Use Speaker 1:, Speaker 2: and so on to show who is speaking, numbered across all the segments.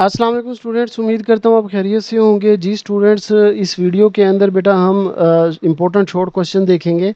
Speaker 1: अस्सलाम वालेकुम स्टूडेंट्स, उम्मीद करता हूँ आप खैरियत से होंगे। जी स्टूडेंट्स, इस वीडियो के अंदर बेटा हम इम्पोर्टेंट शॉर्ट क्वेश्चन देखेंगे।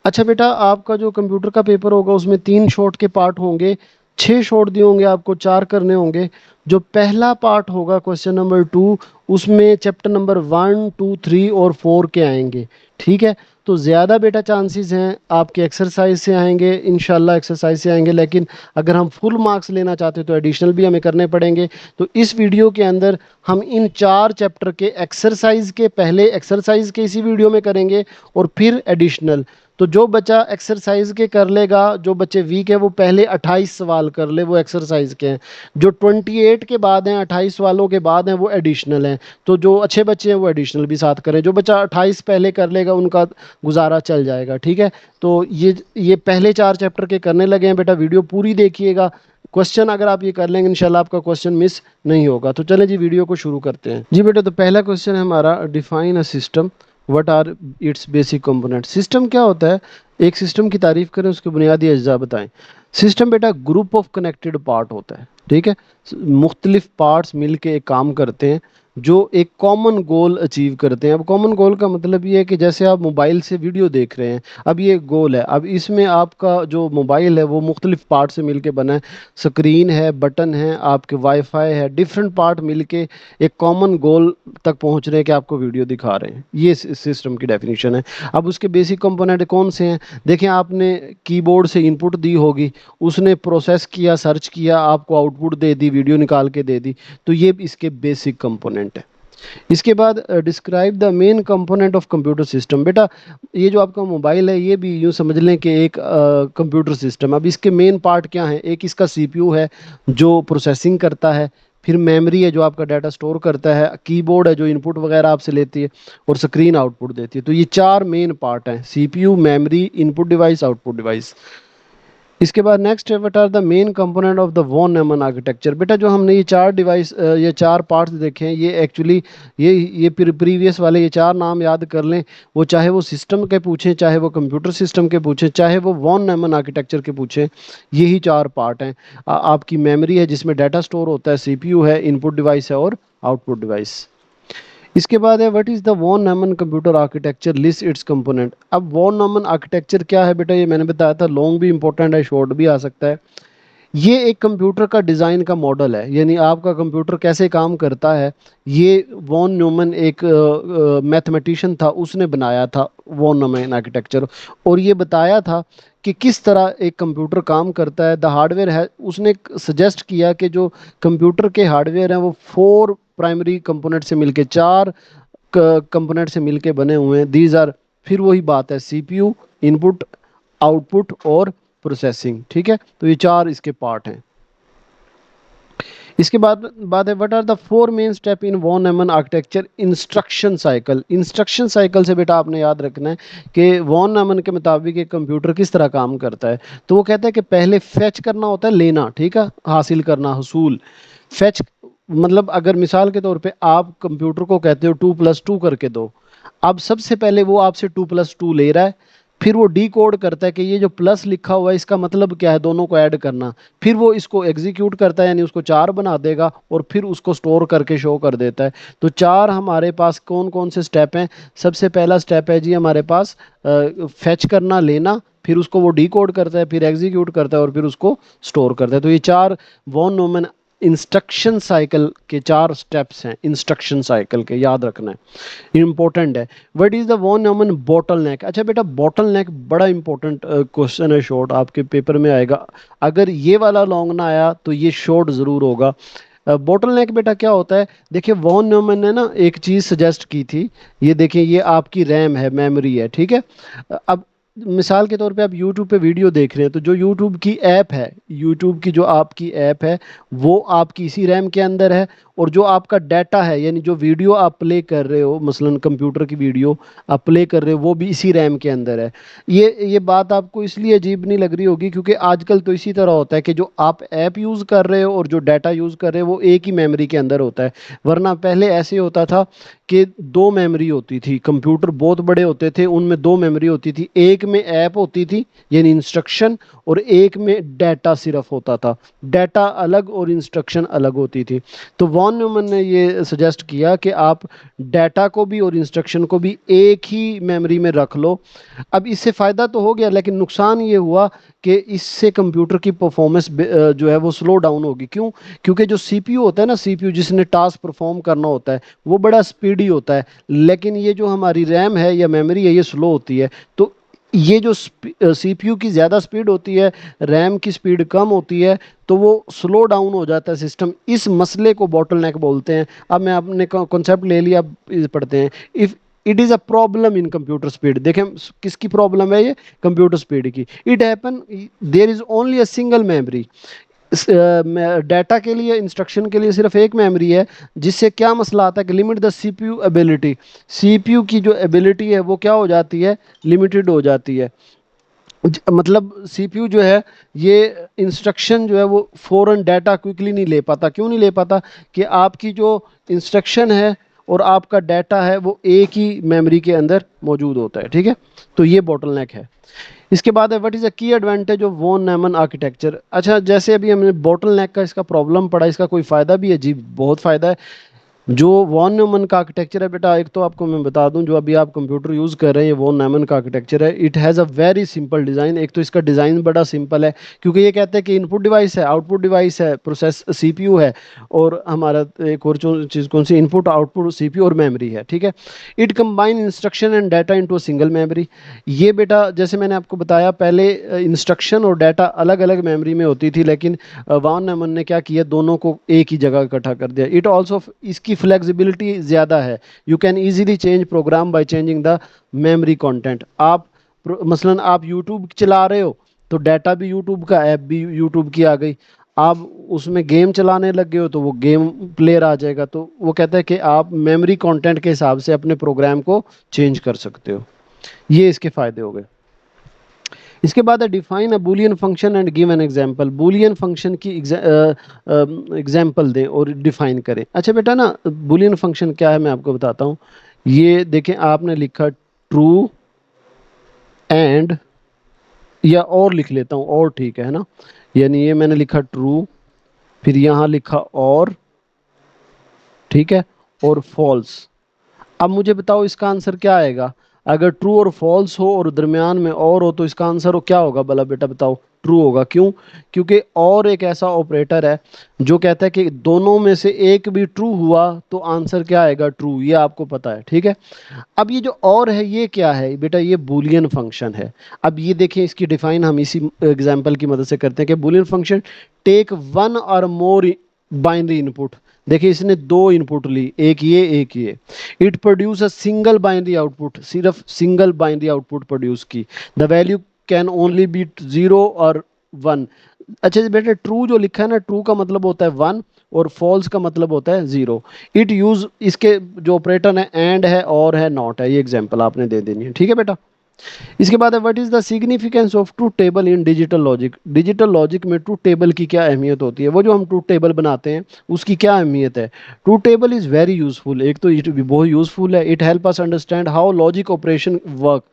Speaker 1: अच्छा बेटा, आपका जो कंप्यूटर का पेपर होगा उसमें 3 शॉर्ट के पार्ट होंगे। 6 शॉर्ट दिए होंगे, आपको 4 करने होंगे। जो पहला पार्ट होगा क्वेश्चन नंबर 2, उसमें चैप्टर नंबर 1, 2, 3 और 4 के आएंगे। ठीक है, तो ज़्यादा बेटा चांसेस हैं आपके एक्सरसाइज से आएंगे, इंशाल्लाह एक्सरसाइज से आएंगे। लेकिन अगर हम फुल मार्क्स लेना चाहते हैं तो एडिशनल भी हमें करने पड़ेंगे। तो इस वीडियो के अंदर हम इन 4 चैप्टर के एक्सरसाइज के पहले एक्सरसाइज के इसी वीडियो में करेंगे और फिर एडिशनल। तो जो बच्चा एक्सरसाइज के कर लेगा, जो बच्चे वीक है वो पहले 28 सवाल कर ले, वो एक्सरसाइज के हैं। जो 28 के बाद हैं, 28 सवालों के बाद हैं, वो एडिशनल हैं। तो जो अच्छे बच्चे हैं वो एडिशनल भी साथ करें। जो बच्चा 28 पहले कर लेगा उनका गुजारा चल जाएगा। ठीक है, तो ये पहले 4 चैप्टर के करने लगे हैं बेटा। वीडियो पूरी देखिएगा। क्वेश्चन अगर आप ये कर लेंगे इंशाल्लाह आपका क्वेश्चन मिस नहीं होगा। तो चलें जी, वीडियो को शुरू करते हैं। जी बेटा, तो पहला क्वेश्चन है हमारा, define a system, what are its basic component. System क्या होता है? एक सिस्टम की तारीफ करें, उसके बुनियादी अज्जा बताएं। सिस्टम बेटा ग्रुप ऑफ कनेक्टेड पार्ट होता है। ठीक है, मुख्तलिफ पार्ट्स मिलके एक काम करते हैं जो एक कॉमन गोल अचीव करते हैं। अब कॉमन गोल का मतलब ये है कि जैसे आप मोबाइल से वीडियो देख रहे हैं, अब ये गोल है। अब इसमें आपका जो मोबाइल है वो मुख्तलिफ पार्ट से मिलके बना है। स्क्रीन है, बटन है, आपके वाईफाई है, डिफरेंट पार्ट मिलके एक कॉमन गोल तक पहुंच रहे हैं कि आपको वीडियो दिखा रहे हैं। ये सिस्टम की डेफिनेशन है। अब उसके बेसिक कंपोनेंट कौन से हैं? देखें, आपने कीबोर्ड से इनपुट दी होगी, उसने प्रोसेस किया, सर्च किया, आपको आउटपुट दे दी, वीडियो निकाल के दे दी। तो ये इसके बेसिक कंपोनेंट है। इसके बाद describe the main component of computer system. बेटा, ये जो आपका मोबाइल है ये भी यूँ समझ लें कि एक कंप्यूटर सिस्टम। अब इसके मेन पार्ट क्या हैं? एक इसका सीपीयू है जो प्रोसेसिंग करता है, फिर मेमोरी है जो आपका डाटा स्टोर करता है, कीबोर्ड है जो इनपुट वगैरह आपसे लेती है, और स्क्रीन आउटपुट देती है। तो ये 4 मेन पार्ट हैं: CPU, memory, input device, output device. इसके बाद नेक्स्ट है, what are the main component of the von Neumann architecture. बेटा, जो हमने ये 4 डिवाइस, ये 4 पार्ट्स देखे हैं, ये एक्चुअली ये प्रीवियस वाले ये 4 नाम याद कर लें। वो चाहे वो सिस्टम के पूछें, चाहे वो कंप्यूटर सिस्टम के पूछें, चाहे वो वॉन न्यूमन आर्किटेक्चर के पूछें, यही 4 पार्ट हैं। आपकी मेमोरी है जिसमें डाटा स्टोर होता है, सीपीयू है, इनपुट डिवाइस है और आउटपुट डिवाइस। इसके बाद है, what is the von Neumann computer architecture, list its component. अब वॉन न्यूमन आर्किटेक्चर क्या है बेटा? ये मैंने बताया था, लॉन्ग भी इंपॉर्टेंट है, शॉर्ट भी आ सकता है। ये एक कंप्यूटर का डिज़ाइन का मॉडल है, यानी आपका कंप्यूटर कैसे काम करता है। ये वॉन न्यूमन एक मैथमेटिशियन था, उसने बनाया था वॉन न्यूमन आर्किटेक्चर। और ये बताया था कि किस तरह एक कंप्यूटर काम करता है। द हार्डवेयर है, उसने सजेस्ट किया कि जो कंप्यूटर के हार्डवेयर हैं वो 4 प्राइमरी कंपोनेंट से मिलके, 4 कंपोनेंट से मिलके बने हुए हैं। दीज आर, फिर वही बात है, सीपीयू, इनपुट, आउटपुट और प्रोसेसिंग। ठीक है, तो ये 4 इसके पार्ट हैं। इसके बाद बात है, what are the 4 main step in von Neumann architecture instruction cycle. Instruction cycle से बेटा आपने याद रखना है कि वॉन न्यूमन के मुताबिक एक कंप्यूटर किस तरह काम करता है। तो वो कहता है कि पहले फेच करना होता है, लेना, ठीक है, हासिल करना, हसूल। फेच मतलब अगर मिसाल के तौर पे आप कंप्यूटर को कहते हो 2+2 करके दो। अब सबसे पहले वो आपसे 2+2 ले रहा है, फिर वो डी कोड करता है कि ये जो प्लस लिखा हुआ है इसका मतलब क्या है, दोनों को ऐड करना। फिर वो इसको एग्जीक्यूट करता है, यानी उसको 4 बना देगा और फिर उसको स्टोर करके शो कर देता है। तो 4 हमारे पास कौन कौन से स्टेप हैं? सबसे पहला स्टेप है जी हमारे पास फेच करना, लेना, फिर उसको वो डी कोड करता है, फिर एग्जीक्यूट करता है और फिर उसको स्टोर करता है। तो ये 4 वॉन न्यूमन इंस्ट्रक्शन साइकिल के 4 स्टेप्स हैं। इंस्ट्रक्शन साइकिल के याद रखना है, इंपॉर्टेंट है। What is the von Neumann bottleneck. अच्छा बेटा, बॉटल नेक बड़ा इंपॉर्टेंट क्वेश्चन है, शॉर्ट आपके पेपर में आएगा। अगर ये वाला लॉन्ग ना आया तो ये शॉर्ट ज़रूर होगा। बॉटल नेक बेटा क्या होता है? देखिए, वॉन न्यूमन ने ना एक चीज़ सजेस्ट की थी। ये देखिए, ये आपकी रैम है, मेमोरी है, ठीक है। अब मिसाल के तौर पे आप YouTube पे वीडियो देख रहे हैं, तो जो YouTube की ऐप है, YouTube की जो आपकी ऐप है, वो आपकी इसी रैम के अंदर है। और जो आपका डाटा है, यानी जो वीडियो आप प्ले कर रहे हो, मसलन कंप्यूटर की वीडियो आप प्ले कर रहे हो, वो भी इसी रैम के अंदर है। ये बात आपको इसलिए अजीब नहीं लग रही होगी क्योंकि आजकल तो इसी तरह होता है कि जो आप ऐप यूज़ कर रहे हो और जो डाटा यूज़ कर रहे हो वो एक ही मेमोरी के अंदर होता है। वरना पहले ऐसे होता था कि 2 मेमोरी होती थी, कंप्यूटर बहुत बड़े होते थे, उनमें 2 मेमोरी होती थी। एक में ऐप होती थी यानी इंस्ट्रक्शन, और एक में डाटा सिर्फ होता था। डाटा अलग और इंस्ट्रक्शन अलग होती थी। तो वॉन न्यूमन ने ये सजेस्ट किया कि आप डाटा को भी और इंस्ट्रक्शन को भी एक ही मेमोरी में रख लो। अब इससे फ़ायदा तो हो गया, लेकिन नुकसान ये हुआ कि इससे कंप्यूटर की परफॉर्मेंस जो है वो स्लो डाउन होगी। क्यों? क्योंकि जो सीपीयू होता है ना, सीपीयू जिसने टास्क परफॉर्म करना होता है वो बड़ा स्पीडी होता है, लेकिन ये जो हमारी रैम है या मेमोरी है ये स्लो होती है। तो ये जो सीपीयू की ज़्यादा स्पीड होती है, रैम की स्पीड कम होती है, तो वो स्लो डाउन हो जाता है सिस्टम। इस मसले को बॉटलनेक बोलते हैं। अब मैं आपने कॉन्सेप्ट ले लिया, अब इसे पढ़ते हैं। If it is a problem in computer speed, देखें किसकी प्रॉब्लम है ये? कंप्यूटर स्पीड की। It happen there is only a single memory. Data के लिए, इंस्ट्रक्शन के लिए सिर्फ एक मेमोरी है, जिससे क्या मसला आता है कि limit the CPU ability. CPU की जो एबिलिटी है वो क्या हो जाती है? लिमिटेड हो जाती है। मतलब सीपीयू जो है ये इंस्ट्रक्शन जो है वो फौरन डाटा क्विकली नहीं ले पाता। क्यों नहीं ले पाता? कि आपकी जो इंस्ट्रक्शन है और आपका डाटा है वो एक ही मेमोरी के अंदर मौजूद होता है। ठीक है, तो ये बॉटलनेक है। इसके बाद है what is a key advantage of von Neumann architecture. अच्छा, जैसे अभी हमने बॉटलनेक का इसका प्रॉब्लम पढ़ा, इसका कोई फ़ायदा भी है? जी बहुत फ़ायदा है। जो वॉन न्यूमन का आर्किटेक्चर है बेटा, एक तो आपको मैं बता दूं, जो अभी आप कंप्यूटर यूज़ कर रहे हैं ये वॉन न्यूमन का आर्किटेक्चर है। It has a very simple design. एक तो इसका डिज़ाइन बड़ा सिंपल है, क्योंकि ये कहते हैं कि इनपुट डिवाइस है, आउटपुट डिवाइस है, प्रोसेस सीपीयू है, और हमारा एक और चीज़ कौन सी? इनपुट आउटपुट सीपीयू और मेमोरी है। ठीक है। It combine instruction and data into a single memory. ये बेटा जैसे मैंने आपको बताया पहले, इंस्ट्रक्शन और डाटा अलग अलग मेमोरी में होती थी, लेकिन वॉन न्यूमन ने क्या किया? दोनों को एक ही जगह इकट्ठा कर दिया। इट ऑल्सो, इसकी फ्लेक्सिबिलिटी ज़्यादा है। You can easily change program by changing the memory content. आप मसलन आप यूट्यूब चला रहे हो तो डाटा भी यूट्यूब का, ऐप भी यूट्यूब की आ गई। आप उसमें गेम चलाने लग गए हो तो वो गेम प्लेयर आ जाएगा। तो वो कहता है कि आप मेमोरी कंटेंट के हिसाब से अपने प्रोग्राम को चेंज कर सकते हो। ये इसके फ़ायदे हो गए। इसके बाद है define a Boolean function and give an example. Boolean function की एग्जांपल दें और डिफाइन करें। अच्छा बेटा ना, बूलियन फंक्शन क्या है मैं आपको बताता हूँ। ये देखें, आपने लिखा ट्रू एंड, या और लिख लेता हूँ, और ठीक है ना। यानी ये मैंने लिखा ट्रू, फिर यहाँ लिखा और, ठीक है, और फॉल्स। अब मुझे बताओ इसका आंसर क्या आएगा? अगर ट्रू और फॉल्स हो और दरमियान में और हो तो इसका आंसर हो क्या होगा भला बेटा बताओ? ट्रू होगा। क्यों? क्योंकि और एक ऐसा ऑपरेटर है जो कहता है कि दोनों में से एक भी ट्रू हुआ तो आंसर क्या आएगा? ट्रू। ये आपको पता है। ठीक है। अब ये जो और है ये क्या है बेटा? ये बूलियन फंक्शन है। अब ये देखें, इसकी डिफाइन हम इसी एग्जांपल की मदद से करते हैं कि बूलियन फंक्शन टेक वन और मोर बाइनरी इनपुट। देखिए इसने दो इनपुट ली, एक ये एक ये। It produce a single binary output, सिर्फ सिंगल बाइनरी आउटपुट प्रोड्यूस की। The value can only be zero और वन। अच्छा जी बेटा, ट्रू जो लिखा है ना, ट्रू का मतलब होता है वन और फॉल्स का मतलब होता है जीरो। इट यूज, इसके जो ऑपरेटर है एंड है, और है, नॉट है। ये एग्जांपल आपने दे देनी है। ठीक है बेटा। इसके बाद है what is the significance of truth table in digital logic. Digital logic में ट्रूथ टेबल की क्या अहमियत होती है? वो जो हम ट्रूथ टेबल बनाते हैं उसकी क्या अहमियत है? Truth table is very useful. एक तो इट भी बहुत यूजफुल है। It help us understand how logic operation work.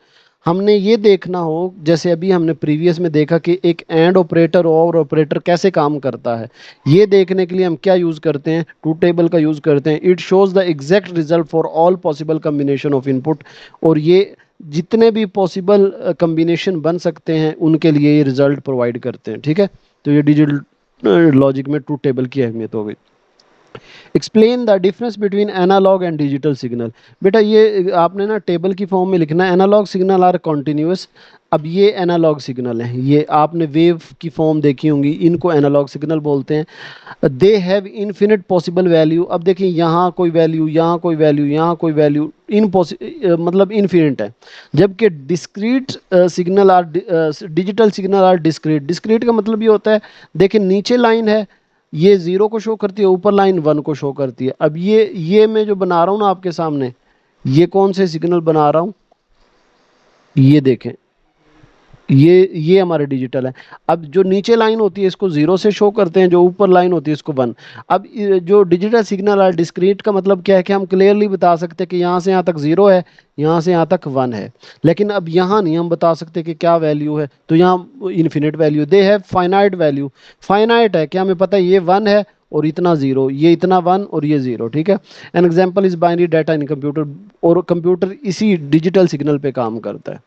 Speaker 1: हमने ये देखना हो, जैसे अभी हमने प्रीवियस में देखा कि एक एंड ऑपरेटर और ऑपरेटर कैसे काम करता है, ये देखने के लिए हम क्या यूज़ करते हैं? ट्रूथ टेबल का यूज़ करते हैं। It shows the exact result for all possible combination of input. और ये जितने भी पॉसिबल कम्बिनेशन बन सकते हैं उनके लिए ये रिजल्ट प्रोवाइड करते हैं। ठीक है। तो ये डिजिटल लॉजिक में ट्रूथ टेबल की अहमियत हो गई। Explain the difference between analog and digital signal. बेटा ये आपने ना टेबल की फॉर्म में लिखना है, एनालॉग सिग्नल आर कॉन्टिन्यूस। अब ये एनालॉग सिग्नल है, ये आपने वेव की फॉर्म देखी होंगी, इनको एनालॉग सिग्नल बोलते हैं। They have infinite possible value. अब देखिए यहाँ कोई वैल्यू, यहाँ कोई वैल्यू, यहाँ कोई वैल्यू, मतलब इन्फिनिट है। जबकि discrete signal are, digital signal are discrete. Discrete का मतलब ये होता है, देखिए नीचे लाइन है ये जीरो को शो करती है, ऊपर लाइन वन को शो करती है। अब ये मैं जो बना रहा हूँ ना आपके सामने, ये कौन से सिग्नल बना रहा हूँ? ये देखें, ये हमारे डिजिटल है। अब जो नीचे लाइन होती है इसको जीरो से शो करते हैं, जो ऊपर लाइन होती है इसको वन। अब जो डिजिटल सिग्नल है डिस्क्रीट का मतलब क्या है कि हम क्लियरली बता सकते हैं कि यहाँ से यहाँ तक जीरो है, यहाँ से यहाँ तक वन है। लेकिन अब यहाँ नहीं हम बता सकते कि क्या वैल्यू है, तो यहाँ इन्फिनिट वैल्यू, दे है फाइनाइट वैल्यू। फाइनाइट है कि हमें पता है ये वन है और इतना जीरो, ये इतना वन और ये जीरो, ठीक है। An example is binary data in computer, और कंप्यूटर इसी डिजिटल सिग्नल पे काम करता है।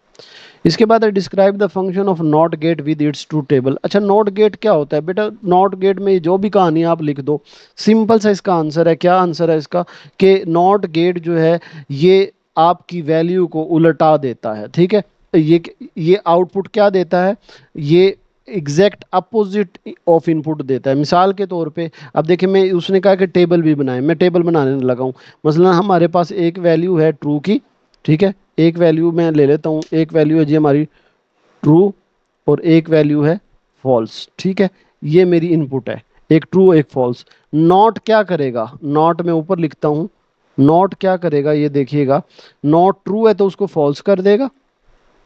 Speaker 1: इसके बाद है describe the function of not gate with its true table. अच्छा, नॉट गेट क्या होता है बेटा? नॉट गेट में जो भी कहानी आप लिख दो, सिंपल सा इसका आंसर है। क्या आंसर है इसका? कि नॉट गेट जो है ये आपकी वैल्यू को उलटा देता है, ठीक है। ये आउटपुट क्या देता है? ये एग्जैक्ट अपोजिट ऑफ इनपुट देता है। मिसाल के तौर पे अब देखिए, मैं उसने कहा कि टेबल भी बनाए, मैं टेबल बनाने लगा हूँ। मसलन हमारे पास एक वैल्यू है ट्रू की, ठीक है। एक वैल्यू मैं ले लेता हूँ, एक वैल्यू है जी हमारी ट्रू और एक वैल्यू है फॉल्स, ठीक है। ये मेरी इनपुट है, एक ट्रू एक फॉल्स। नॉट क्या करेगा? नॉट मैं ऊपर लिखता हूँ, नॉट क्या करेगा ये देखिएगा। नॉट ट्रू है तो उसको फॉल्स कर देगा,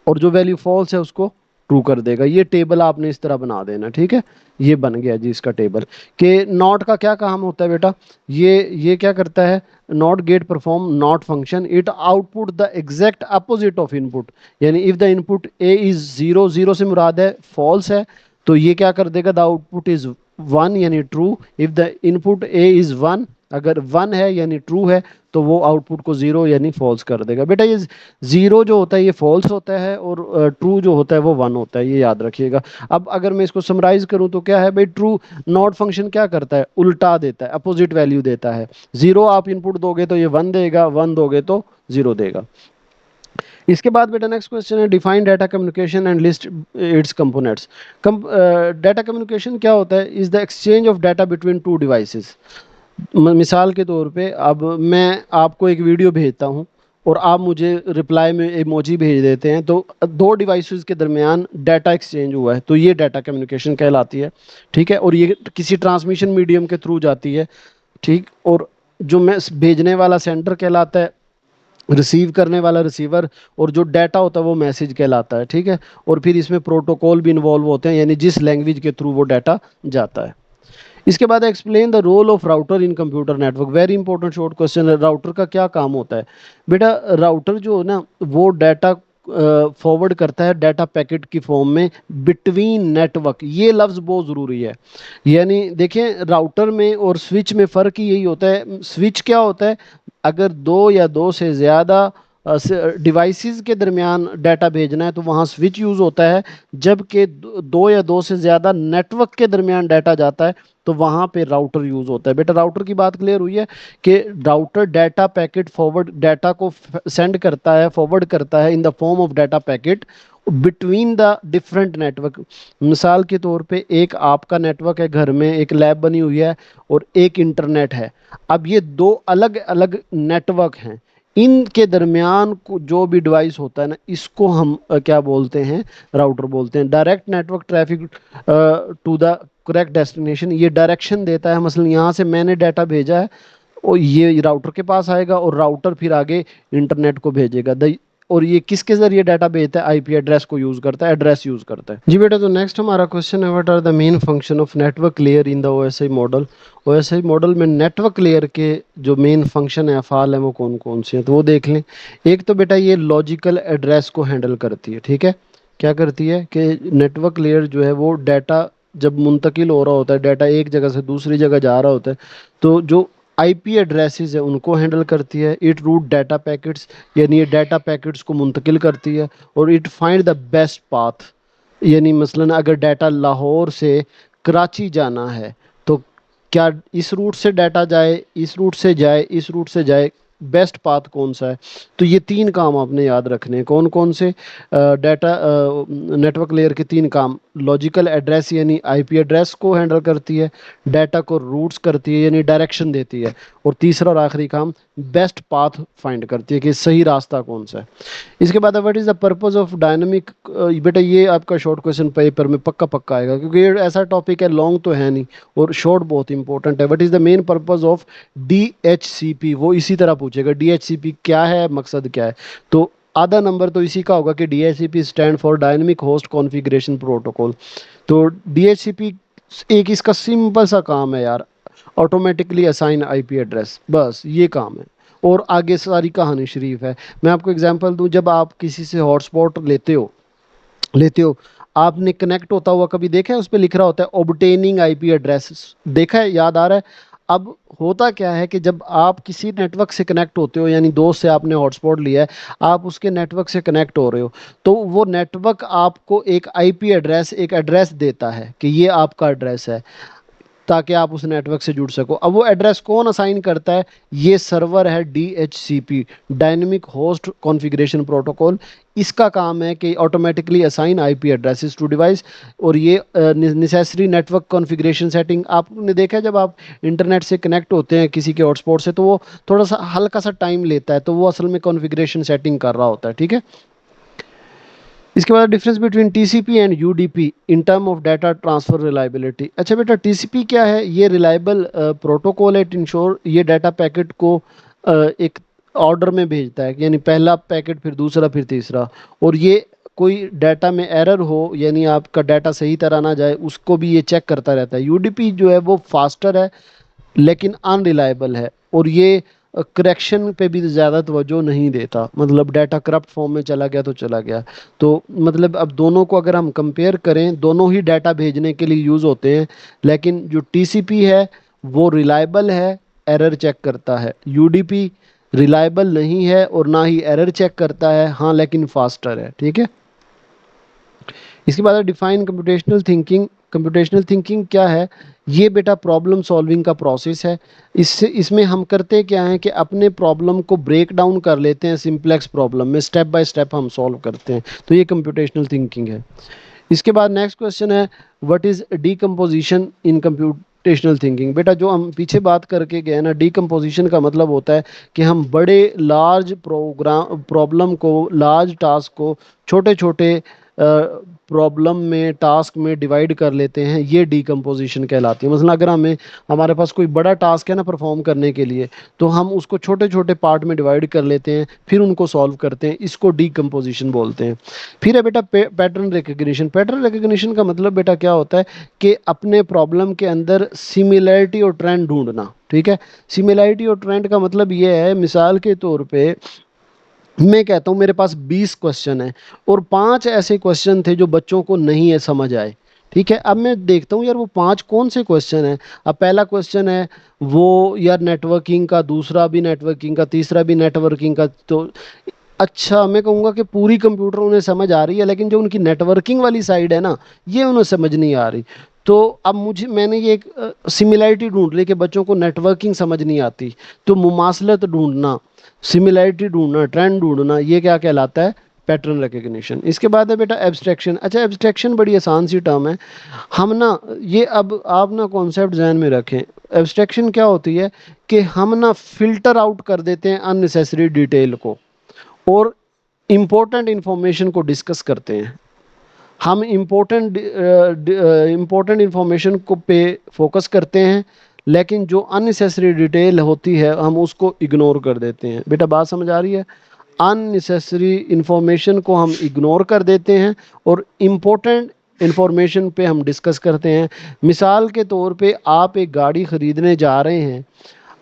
Speaker 1: और जो वैल्यू फॉल्स है उसको ट्रू कर देगा। ये टेबल आपने इस तरह बना देना, ठीक है। ये बन गया जी इसका टेबल। कि नॉट का क्या काम होता है बेटा? ये क्या करता है? Not gate perform not function, it output the exact opposite of input. यानी if the input A is zero, zero से मुराद है फॉल्स है, तो ये क्या कर देगा? द आउटपुट इज वन यानी true. If the input A is one, अगर वन है यानी ट्रू है, तो वो आउटपुट को जीरो यानी फॉल्स कर देगा। बेटा ये जीरो जो होता है ये फॉल्स होता है, और ट्रू जो होता है वो वन होता है, ये याद रखिएगा। अब अगर मैं इसको समराइज करूं तो क्या है भाई? ट्रू नॉट फंक्शन क्या करता है? उल्टा देता है, अपोजिट वैल्यू देता है। जीरो आप इनपुट दोगे तो ये वन देगा, वन दोगे तो जीरो देगा। इसके बाद बेटा नेक्स्ट क्वेश्चन है define data communication and list it's components. Data communication क्या होता है? Is the exchange of data between two devices. मिसाल के तौर पे अब मैं आपको एक वीडियो भेजता हूँ और आप मुझे रिप्लाई में इमोजी भेज देते हैं, तो दो डिवाइसेस के दरमियान डाटा एक्सचेंज हुआ है, तो ये डाटा कम्युनिकेशन कहलाती है, ठीक है। और ये किसी ट्रांसमिशन मीडियम के थ्रू जाती है, ठीक। और जो मैं भेजने वाला सेंडर कहलाता है, रिसीव करने वाला रिसीवर, और जो डाटा होता है वो मैसेज कहलाता है, ठीक है। और फिर इसमें प्रोटोकॉल भी इन्वॉल्व होते हैं, यानी जिस लैंग्वेज के थ्रू वो डाटा जाता है। इसके बाद explain the role of router in computer network. Very important short question है, राउटर का क्या काम होता है? बेटा राउटर जो है ना वो डाटा फॉरवर्ड करता है डाटा पैकेट की फॉर्म में बिटवीन नेटवर्क। ये लफ्ज़ बहुत ज़रूरी है। यानी देखें, राउटर में और स्विच में फ़र्क ही यही होता है। स्विच क्या होता है? अगर दो या दो से ज़्यादा डिवाइसेस के दरमियान डाटा भेजना है तो वहाँ स्विच यूज़ होता है। जबकि दो या दो से ज़्यादा नेटवर्क के दरमियान डाटा जाता है तो वहाँ पे राउटर यूज़ होता है। बेटा राउटर की बात क्लियर हुई है कि router data packet forward, data को सेंड करता है, फॉरवर्ड करता है in the form of data packet between the different network. मिसाल के तौर पे एक आपका नेटवर्क है, घर में एक लैब बनी हुई है और एक इंटरनेट है। अब ये दो अलग अलग नेटवर्क हैं, इनके दरमियान जो भी डिवाइस होता है ना, इसको हम क्या बोलते हैं? राउटर बोलते हैं। Direct network traffic to the correct destination, ये डायरेक्शन देता है। मसलन यहाँ से मैंने डाटा भेजा है और ये राउटर के पास आएगा और राउटर फिर आगे इंटरनेट को भेजेगा। और ये किसके जरिए डाटा भेजता है? आईपी एड्रेस को यूज करता है, एड्रेस यूज करता है जी। बेटा तो नेक्स्ट हमारा क्वेश्चन है what are the main function of network layer in the OSI model. OSI model में नेटवर्क लेयर के जो मेन फंक्शन है, अफाल है, वो कौन कौन से हैं, तो वो देख लें। एक तो बेटा ये लॉजिकल एड्रेस को हैंडल करती है, ठीक है। क्या करती है कि नेटवर्क लेयर जो है वो डाटा जब मुंतकिल हो रहा होता है, डाटा एक जगह से दूसरी जगह जा रहा होता है, तो जो आईपी एड्रेसेस है उनको हैंडल करती है। इट रूट डाटा पैकेट्स, यानी ये डाटा पैकेट्स को मुंतकिल करती है। और it find the best path, यानी मसलन अगर डाटा लाहौर से कराची जाना है तो क्या इस रूट से डाटा जाए, इस रूट से जाए, इस रूट से जाए, बेस्ट पाथ कौन सा है? तो ये तीन काम आपने याद रखने हैं। कौन कौन से? डाटा नेटवर्क लेयर के तीन काम। लॉजिकल एड्रेस यानी आईपी एड्रेस को हैंडल करती है, डाटा को रूट्स करती है यानी डायरेक्शन देती है, और तीसरा और आखिरी काम बेस्ट पाथ फाइंड करती है कि सही रास्ता कौन सा है। इसके बाद what is the purpose of dynamic. बेटा ये आपका शॉर्ट क्वेश्चन पेपर में पक्का पक्का आएगा, क्योंकि ये ऐसा टॉपिक है, लॉन्ग तो है नहीं और शॉर्ट बहुत इंपॉर्टेंट है। What is the main purpose of DHCP, वो इसी तरह पूछेगा डीएचसीपी क्या है, मकसद क्या है। तो आधा नंबर तो इसी का होगा कि DHCP stand for dynamic host configuration protocol. तो DHCP एक इसका सिंपल सा काम है यार, ऑटोमेटिकली असाइन आईपी एड्रेस, बस ये काम है। और आगे सारी कहानी शरीफ है। मैं आपको एग्जांपल दूं, जब आप किसी से हॉटस्पॉट लेते हो, आपने कनेक्ट होता हुआ कभी देखा है? उस पे लिख रहा होता है ऑब्टेनिंग आईपी एड्रेस, देखा है? याद आ रहा है? अब होता क्या है कि जब आप किसी नेटवर्क से कनेक्ट होते हो, यानी दोस्त से आपने हॉटस्पॉट लिया है, आप उसके नेटवर्क से कनेक्ट हो रहे हो, तो वो नेटवर्क आपको एक आईपी एड्रेस, एक एड्रेस देता है कि ये आपका एड्रेस है, ताकि आप उस नेटवर्क से जुड़ सको। अब वो एड्रेस कौन असाइन करता है? ये सर्वर है DHCP, dynamic host configuration protocol. इसका काम है कि automatically assign IP addresses to device. और ये नेसेसरी नेटवर्क कॉन्फ़िगरेशन सेटिंग आपने देखा है, जब आप इंटरनेट से कनेक्ट होते हैं किसी के हॉटस्पॉट से, तो वो थोड़ा सा हल्का सा टाइम लेता है, तो वो असल में कॉन्फ़िगरेशन सेटिंग कर रहा होता है, ठीक है। इसके बाद difference between TCP and UDP in term of data transfer reliability. अच्छा बेटा, टीसीपी क्या है? ये रिलायबल प्रोटोकॉल है, इंश्योर ये डाटा पैकेट को एक ऑर्डर में भेजता है, यानी पहला पैकेट, फिर दूसरा, फिर तीसरा। और ये कोई डाटा में एरर हो, यानी आपका डाटा सही तरह ना जाए, उसको भी ये चेक करता रहता है। यूडीपी जो है वो फास्टर है, लेकिन अनरिलायबल है, और ये करेक्शन पे भी ज़्यादा तवज्जो नहीं देता। मतलब डाटा करप्ट फॉर्म में चला गया तो चला गया। तो मतलब अब दोनों को अगर हम कंपेयर करें, दोनों ही डाटा भेजने के लिए यूज़ होते हैं, लेकिन जो टीसीपी है वो रिलायबल है, एरर चेक करता है। यूडीपी रिलायबल नहीं है और ना ही एरर चेक करता है, हाँ, लेकिन फास्टर है, ठीक है। इसके बाद define computational thinking. Computational thinking क्या है? ये बेटा प्रॉब्लम सॉल्विंग का प्रोसेस है। इसमें हम करते क्या है कि अपने प्रॉब्लम को ब्रेक डाउन कर लेते हैं सिंपलेक्स प्रॉब्लम में, स्टेप बाय स्टेप हम सॉल्व करते हैं। तो ये कंप्यूटेशनल थिंकिंग है। इसके बाद नेक्स्ट क्वेश्चन है, what is decomposition in computational thinking. बेटा जो हम पीछे बात करके गए ना, डीकम्पोजिशन का मतलब होता है कि हम बड़े लार्ज प्रोग्राम प्रॉब्लम को, लार्ज टास्क को छोटे छोटे प्रॉब्लम में, टास्क में डिवाइड कर लेते हैं। ये डीकम्पोजिशन कहलाती है। मतलब अगर हमारे पास कोई बड़ा टास्क है ना परफॉर्म करने के लिए, तो हम उसको छोटे छोटे पार्ट में डिवाइड कर लेते हैं, फिर उनको सॉल्व करते हैं। इसको डीकम्पोजिशन बोलते हैं। फिर है बेटा पैटर्न रिकग्निशन। पैटर्न रिकग्निशन का मतलब बेटा क्या होता है कि अपने प्रॉब्लम के अंदर सिमिलैरिटी और ट्रेंड ढूंढना, ठीक है। सिमिलैरिटी और ट्रेंड का मतलब ये है, मिसाल के तौर पे मैं कहता हूँ मेरे पास 20 क्वेश्चन है, और 5 ऐसे क्वेश्चन थे जो बच्चों को नहीं है समझ आए, ठीक है। अब मैं देखता हूँ यार वो 5 कौन से क्वेश्चन है। अब पहला क्वेश्चन है वो यार नेटवर्किंग का, दूसरा भी नेटवर्किंग का, तीसरा भी नेटवर्किंग का। तो अच्छा, मैं कहूँगा कि पूरी कंप्यूटर उन्हें समझ आ रही है, लेकिन जो उनकी नेटवर्किंग वाली साइड है ना, ये उन्हें समझ नहीं आ रही। तो अब मैंने ये एक सिमिलैरिटी ढूंढ ली कि बच्चों को नेटवर्किंग समझ नहीं आती। तो मुमासलत ढूंढना, सिमिलैरिटी ढूंढना, ट्रेंड ढूंढना, ये क्या कहलाता है? Pattern recognition. इसके बाद है बेटा एब्स्ट्रैक्शन। अच्छा, एब्स्ट्रैक्शन बड़ी आसान सी टर्म है। हम ना, ये अब आप ना कॉन्सेप्ट जहन में रखें। एब्स्ट्रैक्शन क्या होती है कि हम ना फिल्टर आउट कर देते हैं अननेसेसरी डिटेल को, और इम्पोर्टेंट इंफॉर्मेशन को डिस्कस करते हैं। हम इम्पोर्टेंट इंफॉर्मेशन को पे फोकस करते हैं, लेकिन जो अननेसेसरी डिटेल होती है हम उसको इग्नोर कर देते हैं। बेटा बात समझ आ रही है? अननेसेसरी इंफॉर्मेशन को हम इग्नोर कर देते हैं, और इम्पोर्टेंट इंफॉर्मेशन पे हम डिस्कस करते हैं। मिसाल के तौर पे आप एक गाड़ी ख़रीदने जा रहे हैं,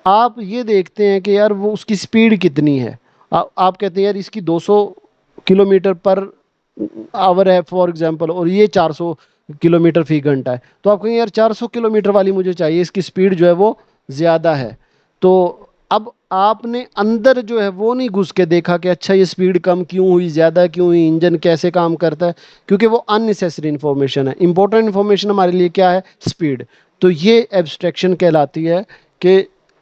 Speaker 1: आप ये देखते हैं कि यार वो उसकी स्पीड कितनी है। आप कहते हैं यार इसकी 200 किलोमीटर पर आवर है फॉर एग्जांपल, और ये 400 किलोमीटर फी घंटा है। तो आप कहेंगे यार 400 किलोमीटर वाली मुझे चाहिए, इसकी स्पीड जो है वो ज़्यादा है। तो अब आपने अंदर जो है वो नहीं घुस के देखा कि अच्छा ये स्पीड कम क्यों हुई, ज़्यादा क्यों हुई, इंजन कैसे काम करता है, क्योंकि वो अननेसेसरी इंफॉर्मेशन है। इंपॉर्टेंट इंफॉर्मेशन हमारे लिए क्या है? स्पीड। तो ये एब्स्ट्रैक्शन कहलाती है कि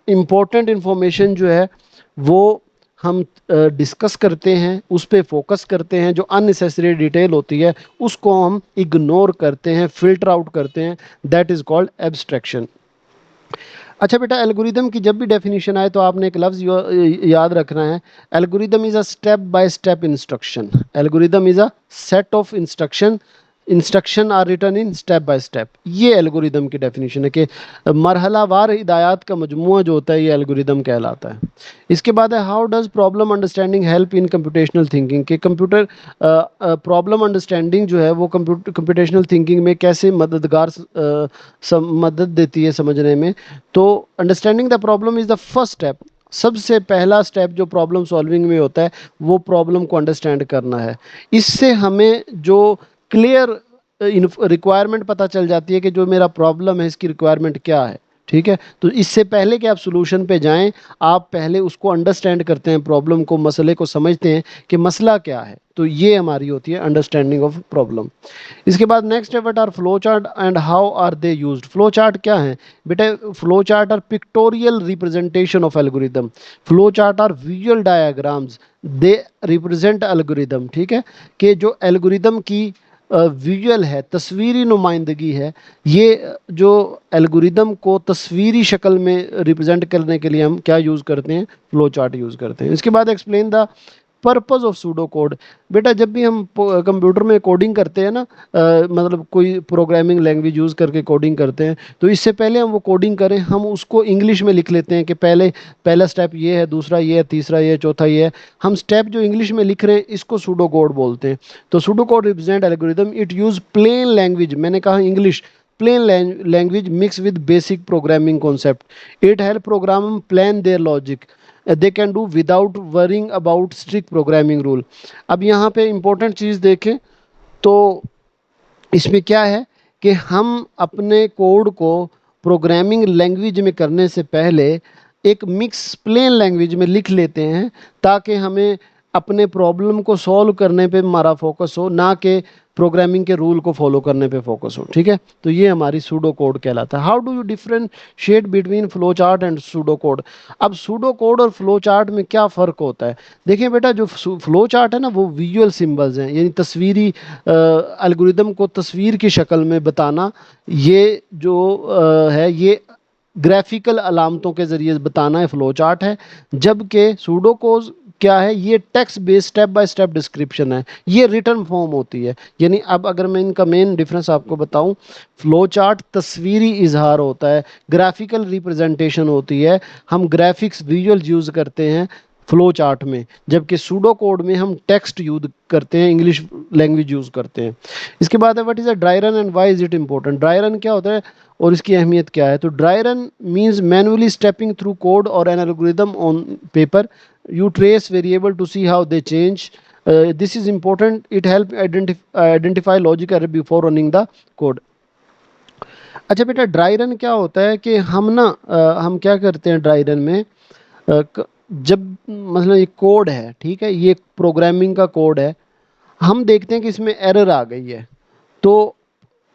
Speaker 1: इम्पोर्टेंट इंफॉर्मेशन जो है वो हम डिस्कस करते हैं, उस पे फोकस करते हैं। जो अननेसेसरी डिटेल होती है उसको हम इग्नोर करते हैं, फिल्टर आउट करते हैं। That is called abstraction. अच्छा बेटा, एल्गोरिदम की जब भी डेफिनेशन आए तो आपने एक लफ्ज़ याद रखना है। Algorithm is a step by step instruction. Algorithm is a set of instruction instruction are written in step by step. ये एल्गोरिदम की डेफिनेशन है कि मरहलावार हिदायत का मजमूआ जो होता है ये एल्गोरिदम कहलाता है। इसके बाद है how does problem understanding help in computational thinking, के कंप्यूटर प्रॉब्लम अंडरस्टैंडिंग जो है वो कंप्यूटेशनल थिंकिंग में कैसे मददगार मदद देती है समझने में। तो understanding the problem is the first step. सबसे पहला स्टेप जो प्रॉब्लम सॉल्विंग में होता है वो प्रॉब्लम को अंडरस्टैंड करना है। इससे हमें जो क्लियर रिक्वायरमेंट पता चल जाती है कि जो मेरा प्रॉब्लम है इसकी रिक्वायरमेंट क्या है। ठीक है, तो इससे पहले कि आप सॉल्यूशन पे जाएं, आप पहले उसको अंडरस्टैंड करते हैं, प्रॉब्लम को, मसले को समझते हैं कि मसला क्या है। तो ये हमारी होती है अंडरस्टैंडिंग ऑफ प्रॉब्लम। इसके बाद नेक्स्ट है what are flow chart and how are they used. Flow chart क्या है बेटा? Flow chart are pictorial representation of algorithm. Flow chart are visual diagrams, they represent algorithm. ठीक है, कि जो एल्गोरिदम की विजुअल है, तस्वीरी नुमाइंदगी है, ये जो एल्गोरिदम को तस्वीरी शक्ल में रिप्रेजेंट करने के लिए हम क्या यूज़ करते हैं? फ्लो चार्ट यूज़ करते हैं। इसके बाद explain the purpose of pseudo code. बेटा जब भी हम कंप्यूटर में कोडिंग करते हैं ना, मतलब कोई प्रोग्रामिंग लैंग्वेज यूज़ करके कोडिंग करते हैं, तो इससे पहले हम वो कोडिंग करें हम उसको इंग्लिश में लिख लेते हैं कि पहला स्टेप ये है, दूसरा ये है, तीसरा ये है, चौथा ये है। हम स्टेप जो इंग्लिश में लिख रहे हैं इसको सूडो कोड बोलते हैं। तो pseudo code represent algorithm, it use plain language, मैंने कहा English, plain language mix with basic programming concept. It help program plan their logic, they can do without worrying about strict programming rule. अब यहाँ पे important चीज़ देखें तो इसमें क्या है कि हम अपने कोड को प्रोग्रामिंग लैंग्वेज में करने से पहले एक मिक्स प्लेन लैंग्वेज में लिख लेते हैं, ताकि हमें अपने प्रॉब्लम को सॉल्व करने पे हमारा फोकस हो, ना कि प्रोग्रामिंग के रूल को फॉलो करने पे फोकस हो। ठीक है, तो ये हमारी सूडो कोड कहलाता है। How do you differentiate between flow chart and pseudo code? अब सूडो कोड और फ्लो चार्ट में क्या फ़र्क होता है? देखिए बेटा, जो फ्लो चार्ट है ना वो विजुअल सिंबल्स हैं, यानी तस्वीरी एल्गोरिदम को तस्वीर की शक्ल में बताना। ये जो है ये ग्राफिकल अलामतों के ज़रिए बताना है, फ्लो चार्ट है। जबकि सूडोकोड क्या है? ये text based step by step description है, ये रिटर्न फॉर्म होती है। यानी अब अगर मैं इनका मेन डिफरेंस आपको बताऊं, फ्लो चार्ट तस्वीरी इजहार होता है, ग्राफिकल रिप्रेजेंटेशन होती है, हम ग्राफिक्स विजुअल यूज़ करते हैं फ्लो चार्ट में। जबकि सूडो कोड में हम टेक्स्ट यूज करते हैं, इंग्लिश लैंग्वेज यूज़ करते हैं। इसके बाद है what is a dry run and why is it important? Dry run क्या होता है और इसकी अहमियत क्या है? तो dry run means manually stepping through code और an algorithm on paper, you trace variable to see how they change. This is important, it help identify logic error before running the code. अच्छा बेटा, dry run क्या होता है कि हम ना हम क्या करते हैं ड्राई रन में, जब मतलब ये कोड है, ठीक है, ये प्रोग्रामिंग का कोड है, हम देखते हैं कि इसमें एरर आ गई है। तो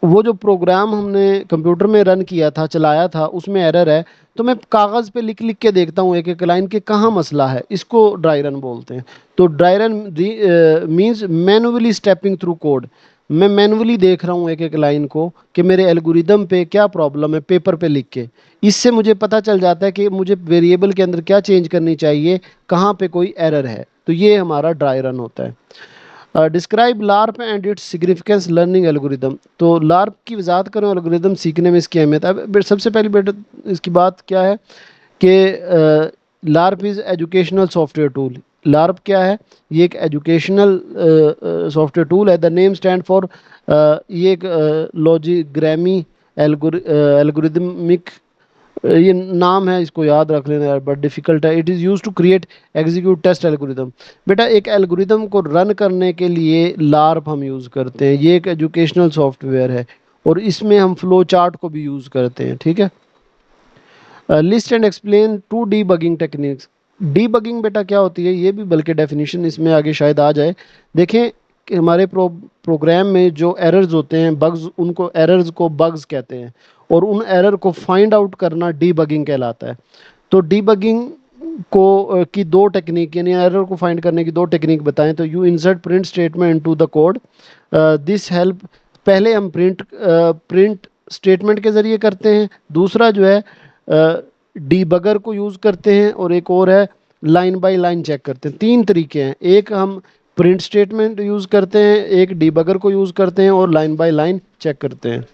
Speaker 1: वो जो प्रोग्राम हमने कंप्यूटर में रन किया था, चलाया था, उसमें एरर है, तो मैं कागज़ पे लिख लिख के देखता हूँ एक एक लाइन के कहाँ मसला है, इसको ड्राई रन बोलते हैं। तो dry run means manually stepping through code. मैं मैनुअली देख रहा हूँ एक एक लाइन को कि मेरे एल्गोरिदम पे क्या प्रॉब्लम है, पेपर पे लिख के। इससे मुझे पता चल जाता है कि मुझे वेरिएबल के अंदर क्या चेंज करनी चाहिए, कहाँ पे कोई एरर है। तो ये हमारा ड्राई रन होता है। Describe LARP and its significance learning algorithm. तो लार्प की वजाहत करें एल्गोरिदम सीखने में इसकी अहमियत। अब सबसे पहले बेटा इसकी बात क्या है कि लार्प इज़ एजुकेशनल सॉफ्टवेयर टूल। लार्प क्या है? ये एक एजुकेशनल सॉफ्टवेयर टूल है। द नेम स्टैंड फॉर, ये एक लॉजिग्रामी एल्गोरिदमिक, ये नाम है, इसको याद रख लेना यार, बट डिफिकल्ट है। It is use to create execute test algorithm. बेटा एक एल्गोरिदम को रन करने के लिए लार्प हम यूज़ करते हैं, ये एक एजुकेशनल सॉफ्टवेयर है, और इसमें हम फ्लो चार्ट को भी यूज़ करते हैं। ठीक है, list and explain two debugging techniques. Debugging बेटा क्या होती है, ये भी बल्कि डेफिनेशन इसमें आगे शायद आ जाए। देखें कि हमारे प्रोग्राम में जो एरर्स होते हैं, बग्स, उनको एरर्स को बग्स कहते हैं, और उन एरर को फाइंड आउट करना डीबगिंग कहलाता है। तो डीबगिंग को की दो टेक्निक, यानी एरर को फाइंड करने की दो टेक्निक बताएं। तो you insert print statement into the code, this help. पहले हम प्रिंट स्टेटमेंट के ज़रिए करते हैं, दूसरा जो है डीबगर को यूज़ करते हैं, और एक और है लाइन बाय लाइन चेक करते हैं। तीन तरीके हैं। एक हम प्रिंट स्टेटमेंट यूज़ करते हैं, एक डिबगर को यूज़ करते हैं और लाइन बाय लाइन चेक करते हैं।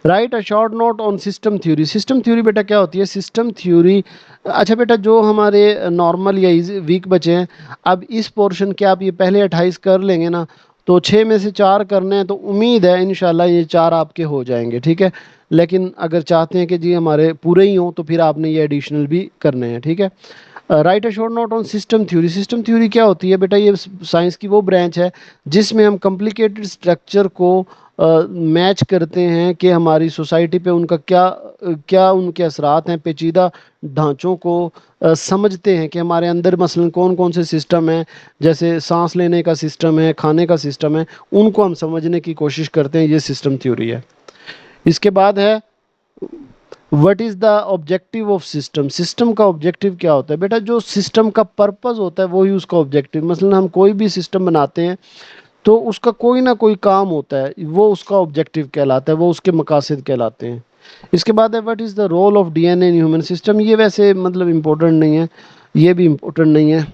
Speaker 1: Right a short note on system theory. System theory बेटा क्या होती है? सिस्टम थ्योरी, अच्छा बेटा जो हमारे नॉर्मल या इजी वीक बचे हैं, अब इस पोर्शन के आप ये पहले 28 कर लेंगे ना, तो 6 में से 4 करने हैं, तो उम्मीद है इंशाल्लाह ये 4 आपके हो जाएंगे, ठीक है। लेकिन अगर चाहते हैं कि जी हमारे पूरे ही हों, तो फिर आपने ये एडिशनल भी करने हैं, ठीक है। Right a short note on system theory. System theory क्या होती है बेटा? ये साइंस की वो ब्रांच है जिसमें हम कॉम्प्लिकेटेड स्ट्रक्चर को मैच करते हैं कि हमारी सोसाइटी पे उनका क्या उनके असरात हैं, पेचीदा ढांचों को समझते हैं कि हमारे अंदर मसलन कौन कौन से सिस्टम हैं, जैसे सांस लेने का सिस्टम है, खाने का सिस्टम है, उनको हम समझने की कोशिश करते हैं। ये सिस्टम थ्योरी है। इसके बाद है what is the objective of system. System का ऑब्जेक्टिव क्या होता है बेटा? जो सिस्टम का पर्पस होता है वही उसका ऑब्जेक्टिव। मसलन हम कोई भी सिस्टम बनाते हैं तो उसका कोई ना कोई काम होता है, वो उसका ऑब्जेक्टिव कहलाता है, वो उसके मकासद कहलाते हैं। इसके बाद है what is the role of DNA in human system. ये वैसे मतलब इम्पोर्टेंट नहीं है, ये भी इम्पोर्टेंट नहीं है।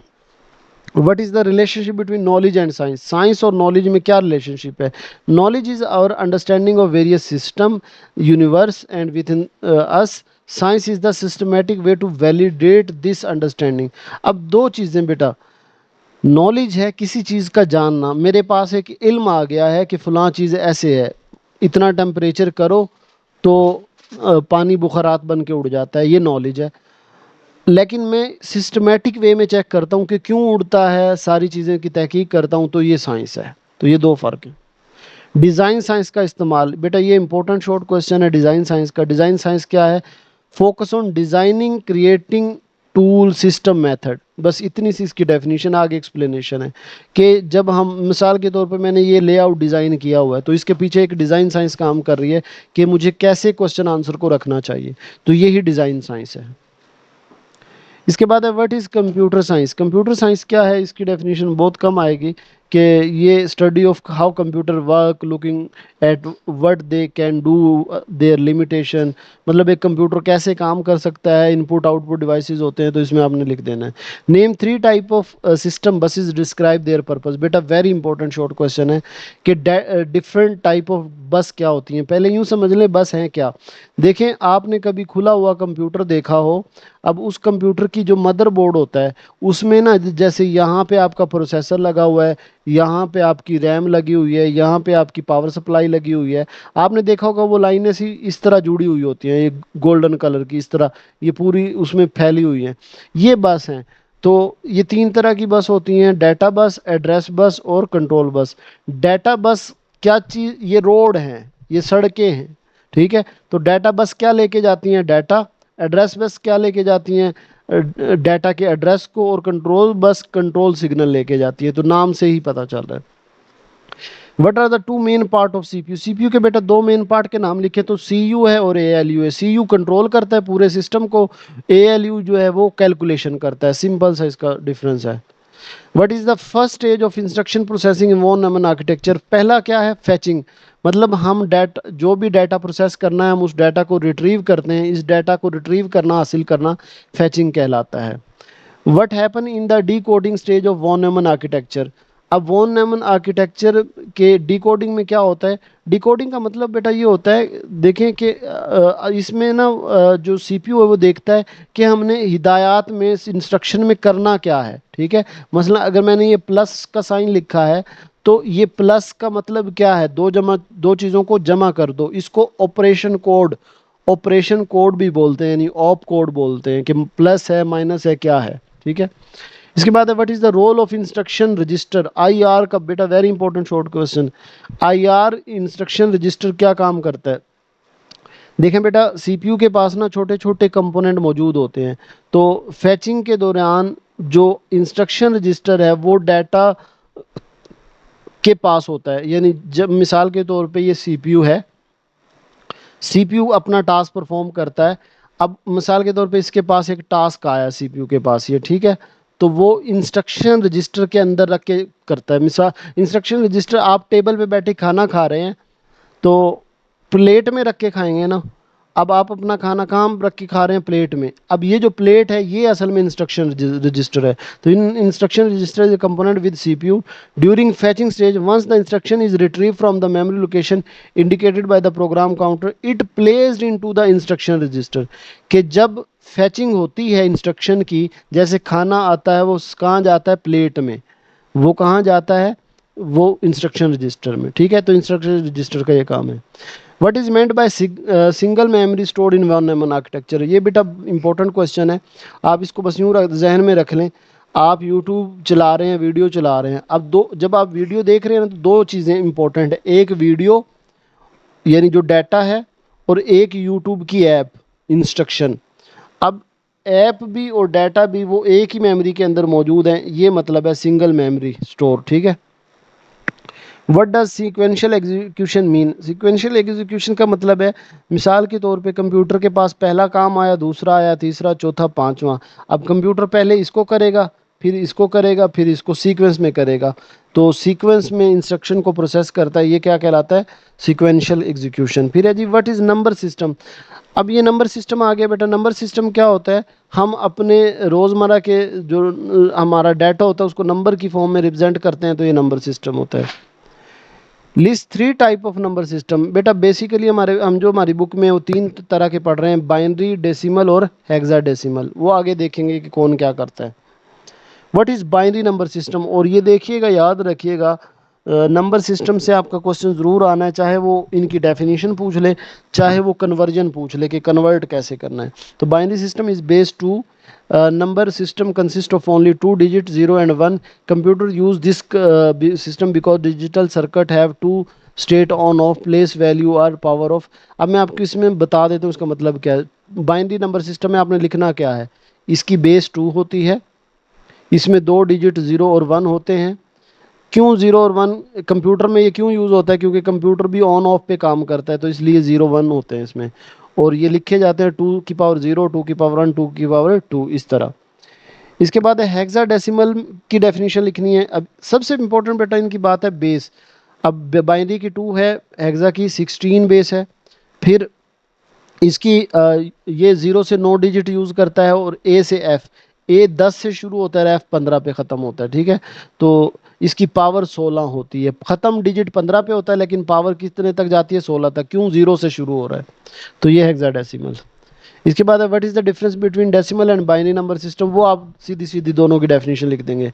Speaker 1: What is the relationship between knowledge and science. Science और नॉलेज में क्या रिलेशनशिप है? Knowledge is our understanding of various system, universe and within us. Science is the systematic way to validate this understanding. अब दो चीज़ें बेटा, knowledge है किसी चीज़ का जानना, मेरे पास एक इल्म आ गया है कि फ़लाँ चीज़ ऐसे है, इतना टेम्परेचर करो तो पानी बुखारात बन के उड़ जाता है, ये नॉलेज है। लेकिन मैं सिस्टमेटिक वे में चेक करता हूँ कि क्यों उड़ता है, सारी चीज़ें की तहकीक करता हूँ, तो ये साइंस है। तो ये दो फ़र्क हैं। डिज़ाइन साइंस का इस्तेमाल बेटा, ये इंपॉर्टेंट शॉर्ट क्वेश्चन है डिज़ाइन साइंस का। डिज़ाइन साइंस क्या है? Focus on designing creating tool system method. बस इतनी सी इसकी डेफिनेशन, आगे एक्सप्लेनेशन है कि जब हम मिसाल के तौर पे मैंने ये लेआउट डिज़ाइन किया हुआ है, तो इसके पीछे एक डिज़ाइन साइंस काम कर रही है कि मुझे कैसे क्वेश्चन आंसर को रखना चाहिए, तो यही डिज़ाइन साइंस है। इसके बाद है what is computer science. Computer science क्या है? इसकी डेफिनेशन बहुत कम आएगी कि ये study of how computer work, looking at what they can do, their limitation. मतलब एक कंप्यूटर कैसे काम कर सकता है, इनपुट आउटपुट डिवाइसेस होते हैं, तो इसमें आपने लिख देना है। Name 3 type of system buses, describe their purpose. बेटा वेरी इंपॉर्टेंट शॉर्ट क्वेश्चन है कि डिफरेंट टाइप ऑफ बस क्या होती हैं। पहले यूँ समझ लें बस हैं क्या। देखें, आपने कभी खुला हुआ कंप्यूटर देखा हो, अब उस कंप्यूटर की जो मदरबोर्ड होता है उसमें ना, जैसे यहाँ पे आपका प्रोसेसर लगा हुआ है, यहाँ पे आपकी रैम लगी हुई है, यहाँ पे आपकी पावर सप्लाई लगी हुई है। आपने देखा होगा वो लाइनें सी इस तरह जुड़ी हुई होती हैं, ये गोल्डन कलर की इस तरह, ये पूरी उसमें फैली हुई हैं। ये बस हैं। तो ये 3 तरह की बस होती हैं, डाटा बस, एड्रेस बस और कंट्रोल बस। डाटा बस क्या चीज़? ये रोड हैं, ये सड़कें हैं, ठीक है। तो डाटा बस क्या लेके जाती हैं? डाटा। एड्रेस बस क्या लेके जाती हैं? डाटा के एड्रेस को। और कंट्रोल बस कंट्रोल सिग्नल लेके जाती है। तो नाम से ही पता चल रहा है। What are the two main part of CPU. CPU के बेटा दो मेन पार्ट के नाम लिखे, तो सीयू है और एएलयू है। सीयू कंट्रोल करता है पूरे सिस्टम को, एएलयू जो है वो कैलकुलेशन करता है। सिंपल सा इसका डिफरेंस है। What is the first stage of instruction processing in von Neumann architecture. पहला क्या है? फैचिंग। मतलब हम डाटा, जो भी डाटा प्रोसेस करना है, हम उस डाटा को रिट्रीव करते हैं। इस डाटा को रिट्रीव करना, हासिल करना, फैचिंग कहलाता है। What happen in the decoding stage of von Neumann architecture. अब वॉन न्यूमन आर्किटेक्चर के डिकोडिंग में क्या होता है? डिकोडिंग का मतलब बेटा ये होता है, देखें कि इसमें ना जो सीपीयू है वो देखता है कि हमने हिदायत में, इंस्ट्रक्शन में करना क्या है, ठीक है। मसलन अगर मैंने ये प्लस का साइन लिखा है, तो ये प्लस का मतलब क्या है? दो चीज़ों को जमा कर दो। इसको ऑपरेशन कोड भी बोलते हैं, यानी ऑप कोड बोलते हैं कि प्लस है, माइनस है, क्या है, ठीक है। इसके बाद है what is the role of instruction register. IR का बेटा very important short question. IR instruction register क्या काम करता है? देखें बेटा, सीपीयू के पास ना छोटे छोटे कंपोनेंट मौजूद होते हैं। तो फैचिंग के दौरान जो इंस्ट्रक्शन रजिस्टर है वो डाटा के पास होता है। यानी जब मिसाल के तौर पे ये सीपीयू है, सीपीयू अपना टास्क परफॉर्म करता है। अब मिसाल के तौर पे इसके पास एक टास्क आया सीपीयू के पास, ये ठीक है, तो वो इंस्ट्रक्शन रजिस्टर के अंदर रख के करता है। मिसाल इंस्ट्रक्शन रजिस्टर, आप टेबल पे बैठे खाना खा रहे हैं, तो प्लेट में रख के खाएंगे ना, अब आप अपना खाना कहाँ रख के खा रहे हैं, प्लेट में। अब ये जो प्लेट है ये असल में इंस्ट्रक्शन रजिस्टर है। तो in instruction register is component with CPU during fetching stage once the instruction is retrieve from the memory location indicated by the program counter it placed into the instruction register. कि जब फैचिंग होती है instruction की, जैसे खाना आता है वो कहाँ जाता है, प्लेट में, वो कहाँ जाता है, वो इंस्ट्रक्शन रजिस्टर में। ठीक है, तो इंस्ट्रक्शन रजिस्टर का ये काम है। What is meant by single memory stored in one memory architecture, ये बेटा इंपॉर्टेंट क्वेश्चन है, आप इसको बस यूँ जहन में रख लें। आप यूट्यूब चला रहे हैं, वीडियो चला रहे हैं, अब दो, जब आप वीडियो देख रहे हैं ना, तो दो चीज़ें इंपॉर्टेंट है, एक वीडियो यानी जो डाटा है, और एक यूट्यूब की ऐप इंस्ट्रक्शन। अब ऐप भी और डाटा भी वो एक ही मेमोरी के अंदर मौजूद हैं, ये मतलब है सिंगल मेमोरी स्टोर। ठीक है। What does sequential execution mean, sequential execution का मतलब है, मिसाल के तौर पे कंप्यूटर के पास पहला काम आया, दूसरा आया, तीसरा, चौथा, पांचवा। अब कंप्यूटर पहले इसको करेगा, फिर इसको करेगा, फिर इसको सीक्वेंस में करेगा। तो सीक्वेंस में इंस्ट्रक्शन को प्रोसेस करता है, ये क्या कहलाता है, सीक्वेंशियल एग्जीक्यूशन। फिर है जी व्हाट इज नंबर सिस्टम। अब ये नंबर सिस्टम आ गया बेटा। नंबर सिस्टम क्या होता है, हम अपने रोज़मर्रा के जो हमारा डाटा होता है उसको नंबर की फॉर्म में रिप्रेजेंट करते हैं, तो ये नंबर सिस्टम होता है। List three type of number system. बेटा बेसिकली हम जो हमारी बुक में वो तीन तरह के पढ़ रहे हैं, बाइनरी, डेसिमल और हेक्साडेसिमल। वो आगे देखेंगे कि कौन क्या करता है। What is binary number system, और ये देखिएगा, याद रखिएगा, नंबर सिस्टम से आपका क्वेश्चन ज़रूर आना है, चाहे वो इनकी डेफिनेशन पूछ ले, चाहे वो कन्वर्जन पूछ ले कि कन्वर्ट कैसे करना है। तो binary system is based two number system consists of only two digits 0 and 1. Computer use this system because digital circuit have two state on off, place value और power off। अब मैं आपको इसमें बता देता हूँ इसका मतलब क्या है। बाइनरी नंबर सिस्टम में आपने लिखना क्या है, इसकी बेस 2 होती है, इसमें दो डिजिट 0 और 1 होते हैं। क्यों 0 और 1 कंप्यूटर में ये क्यों यूज़ होता है, क्योंकि कंप्यूटर भी ऑन ऑफ पे काम करता है, तो इसलिए 0 1 होते हैं इसमें। और ये लिखे जाते हैं 2 की पावर 0, 2 की पावर 1, 2 की पावर 2, इस तरह। इसके बाद है हेक्साडेसिमल की डेफिनेशन लिखनी है। अब सबसे इंपॉर्टेंट बेटा इनकी बात है बेस। अब बाइनरी की 2 है, हेक्सा की 16 बेस है। फिर इसकी ये 0 से 9 डिजिट यूज़ करता है, और ए से एफ, ए 10 से शुरू होता है, एफ 15 पे ख़त्म होता है। ठीक है, तो इसकी पावर 16 होती है। ख़त्म डिजिट 15 पे होता है, लेकिन पावर कितने तक जाती है, 16 तक। क्यों, 0 से शुरू हो रहा है। तो ये हेक्साडेसिमल। इसके बाद है what is the difference between decimal and binary number system, वो आप सीधी सीधी दोनों की डेफिनेशन लिख देंगे।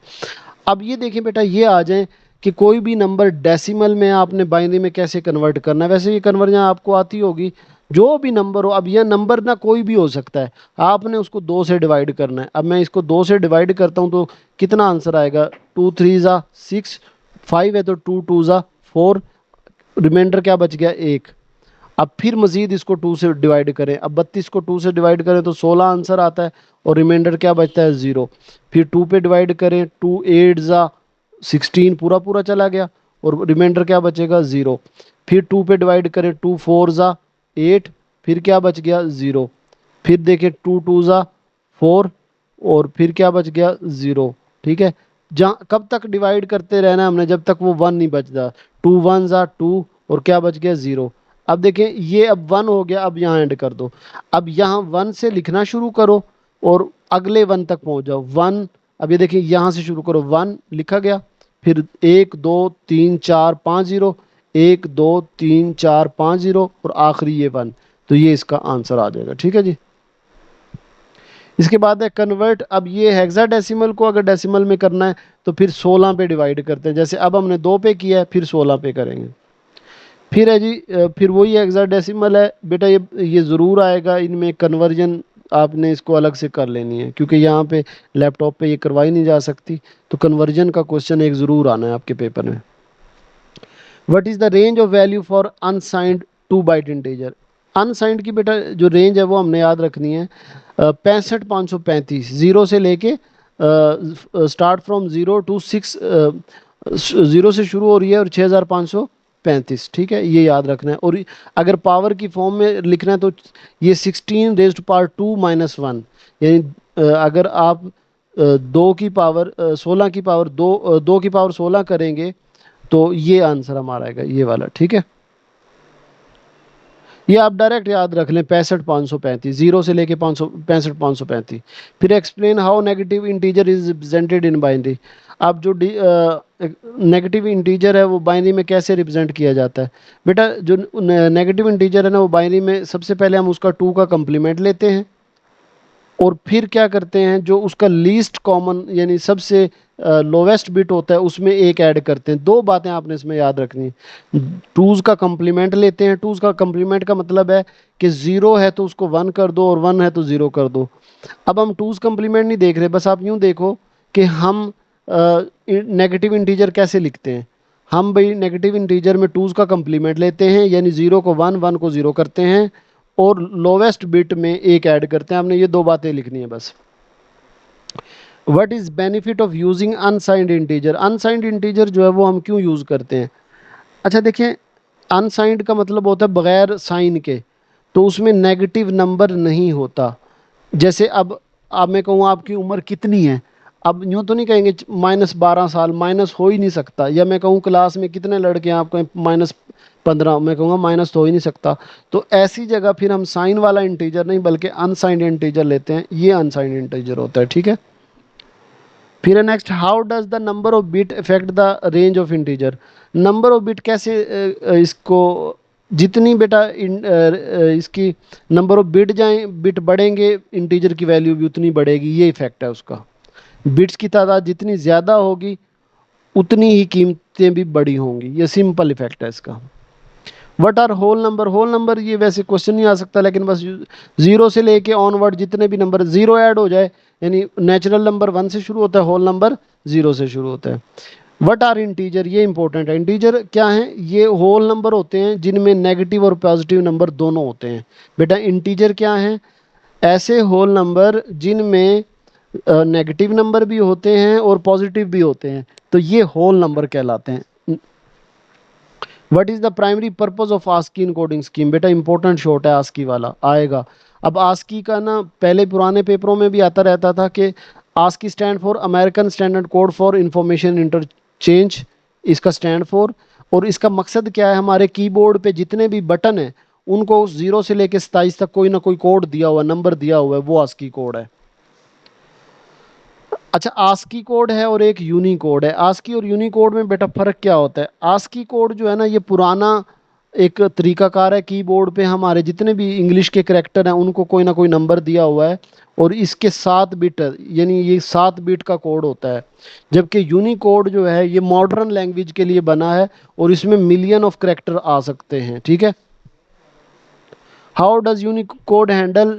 Speaker 1: अब ये देखिए बेटा, ये आ जाए कि कोई भी नंबर डेसिमल में आपने बाइनरी में कैसे कन्वर्ट करना है। वैसे ये कन्वर्जन आपको आती होगी, जो भी नंबर हो। अब यह नंबर ना कोई भी हो सकता है, आपने उसको 2 से डिवाइड करना है। अब मैं इसको 2 से डिवाइड करता हूँ, तो कितना आंसर आएगा, 2 3 ज़ा 6, 5 है तो 2 2 ज़ा 4, रिमाइंडर क्या बच गया, 1। अब फिर मजीद इसको 2 से डिवाइड करें, अब 32 को 2 से डिवाइड करें तो 16 आंसर आता है, और रिमाइंडर क्या बचता है, 0। फिर 2 पे डिवाइड करें, 2 8 ज़ा 16, पूरा पूरा चला गया, और रिमाइंडर क्या बचेगा, 0। फिर 2 पे डिवाइड करें, 2 4 ज़ा 8, फिर क्या बच गया, 0। फिर देखें 2 2 ज़ा 4, और फिर क्या बच गया, 0। ठीक है, जहाँ कब तक डिवाइड करते रहना है हमने, जब तक वो 1 नहीं बचता। 2 1 ज़ा 2, और क्या बच गया, 0। अब देखें ये अब 1 हो गया, अब यहाँ एंड कर दो। अब यहाँ 1 से लिखना शुरू करो, और अगले 1 तक पहुँच जाओ, 1। अब ये देखिए यहाँ से शुरू करो, 1 लिखा गया, फिर 1 2 3 4 5 0, 1 2 3 4 5 0, और आखिरी ये 1। तो ये इसका आंसर आ जाएगा। ठीक है जी। इसके बाद है कन्वर्ट। अब ये हेक्साडेसिमल को अगर डेसिमल में करना है, तो फिर 16 पे डिवाइड करते हैं। जैसे अब हमने 2 पे किया है, फिर 16 पे करेंगे। फिर है जी फिर वही हेक्साडेसिमल है बेटा, ये ज़रूर आएगा इनमें कन्वर्जन, आपने इसको अलग से कर लेनी है, क्योंकि यहाँ पे लैपटॉप पे ये करवाई नहीं जा सकती। तो कन्वर्जन का क्वेश्चन एक ज़रूर आना है आपके पेपर में। What is the range of value for unsigned 2 byte integer. Unsigned की बेटा जो रेंज है वो हमने याद रखनी है, 65,535, ज़ीरो से लेके स्टार्ट फ्रॉम 0 टू 6, 0 से शुरू हो रही है, और 6,535। ठीक है, ये याद रखना है। और अगर पावर की फॉर्म में लिखना है, तो ये 16 raised to power 2 - 1, यानी अगर आप 16 की पावर 2 की पावर 16 करेंगे, तो ये आंसर हमारा आएगा, ये वाला। ठीक है, ये आप डायरेक्ट याद रख लें, 65,535, जीरो से लेके 65,535। फिर explain how negative integer is represented in binary. अब जो नेगेटिव इंटीजर है वो बाइनरी में कैसे रिप्रेजेंट किया जाता है? बेटा जो नेगेटिव इंटीजर है ना, वो बाइनरी में सबसे पहले हम उसका 2 का कंप्लीमेंट लेते हैं, और फिर क्या करते हैं, जो उसका लीस्ट कॉमन यानी सबसे लोवेस्ट बिट होता है उसमें एक ऐड करते हैं। दो बातें आपने इसमें याद रखनी है। टूज का कंप्लीमेंट लेते हैं, टूज का कंप्लीमेंट का मतलब है कि जीरो है तो उसको वन कर दो और वन है तो जीरो कर दो। अब हम टूज कंप्लीमेंट नहीं देख रहे, बस आप यूं देखो कि हम नेगेटिव इंटीजर कैसे लिखते हैं। हम भाई नेगेटिव इंटीजर में टूज का कंप्लीमेंट लेते हैं, यानी जीरो को वन, वन को जीरो करते हैं, और लोवेस्ट बिट में एक ऐड करते हैं। हमने ये दो बातें लिखनी है बस। What is benefit of using unsigned integer? Unsigned integer जो है वो हम क्यों यूज करते हैं? अच्छा देखें, अनसाइंड का मतलब होता है बगैर साइन के, तो उसमें नेगेटिव नंबर नहीं होता। जैसे अब मैं कहूँ आपकी उम्र कितनी है, अब यूं तो नहीं कहेंगे -12 साल, माइनस हो ही नहीं सकता। या मैं कहूँ क्लास में कितने लड़के हैं, आपको -15, मैं कहूँगा माइनस तो हो ही नहीं सकता। तो ऐसी जगह फिर हम साइन वाला इंटीजर नहीं बल्कि अनसाइंड इंटीजर लेते हैं, ये अनसाइंड इंटीजर होता है, ठीक है। फिर next, how does the number of bit affect the range of integer? Number of bit कैसे इसको, जितनी बेटा इसकी नंबर ऑफ बिट जाए, बिट बढ़ेंगे इंटीजर की वैल्यू भी उतनी बढ़ेगी, ये इफेक्ट है उसका। बिट्स की तादाद जितनी ज़्यादा होगी उतनी ही कीमतें भी बड़ी होंगी, ये सिंपल इफेक्ट है इसका। What are whole number? Whole number ये वैसे क्वेश्चन नहीं आ सकता, लेकिन बस जीरो से लेके ऑनवर्ड जितने भी नंबर जीरो ऐड हो जाए, यानी नेचुरल नंबर वन से शुरू होता है, होल नंबर जीरो से शुरू होता है। What are integer? ये इंपॉर्टेंट है। इंटीजर क्या है? ये होल नंबर होते हैं जिनमें नेगेटिव और पॉजिटिव नंबर दोनों होते हैं। बेटा इंटीजर क्या है? ऐसे होल नंबर जिनमें नेगेटिव नंबर भी होते हैं और पॉजिटिव भी होते हैं, तो ये होल नंबर कहलाते हैं। What is the primary purpose of ASCII encoding scheme? बेटा इंपॉर्टेंट शॉर्ट है आस्की वाला, आएगा। अब आस्की का ना पहले पुराने पेपरों में भी आता रहता था कि ASCII stand for American standard code for information interchange, इसका स्टैंड फॉर। और इसका मकसद क्या है? हमारे कीबोर्ड पे जितने भी बटन हैं उनको जीरो से लेकर 27 तक कोई ना कोई कोड दिया हुआ है, नंबर दिया हुआ है, वो आस्की कोड है। अच्छा, आस्की कोड है और एक यूनिकोड है। आस्की और यूनिकोड में बेटा फर्क क्या होता है? आस्की कोड जो है ना, ये पुराना एक तरीकाकार है। कीबोर्ड पे हमारे जितने भी इंग्लिश के करैक्टर हैं उनको कोई ना कोई नंबर दिया हुआ है, और इसके 7 बिट, यानी ये 7 बिट का कोड होता है। जबकि यूनिकोड जो है ये मॉडर्न लैंग्वेज के लिए बना है, और इसमें मिलियन ऑफ करैक्टर आ सकते हैं, ठीक है। How does Unicode handle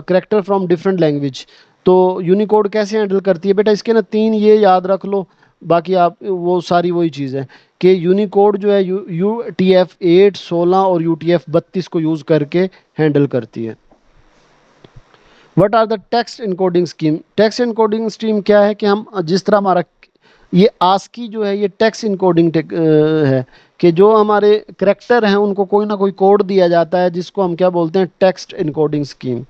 Speaker 1: character from different language? तो यूनिकोड कैसे हैंडल करती है? बेटा इसके ना 3 ये याद रख लो, बाकी आप वो सारी वही चीज़ है कि यूनिकोड जो है UTF-8, 16 और UTF-32 को यूज़ करके हैंडल करती है। What are the text encoding scheme? Text encoding scheme क्या है कि हम जिस तरह हमारा ये आस्की जो है ये टेक्स्ट इनकोडिंग है, कि जो हमारे करेक्टर हैं उनको कोई ना कोई कोड दिया जाता है जिसको हम क्या बोलते हैं? Text encoding scheme.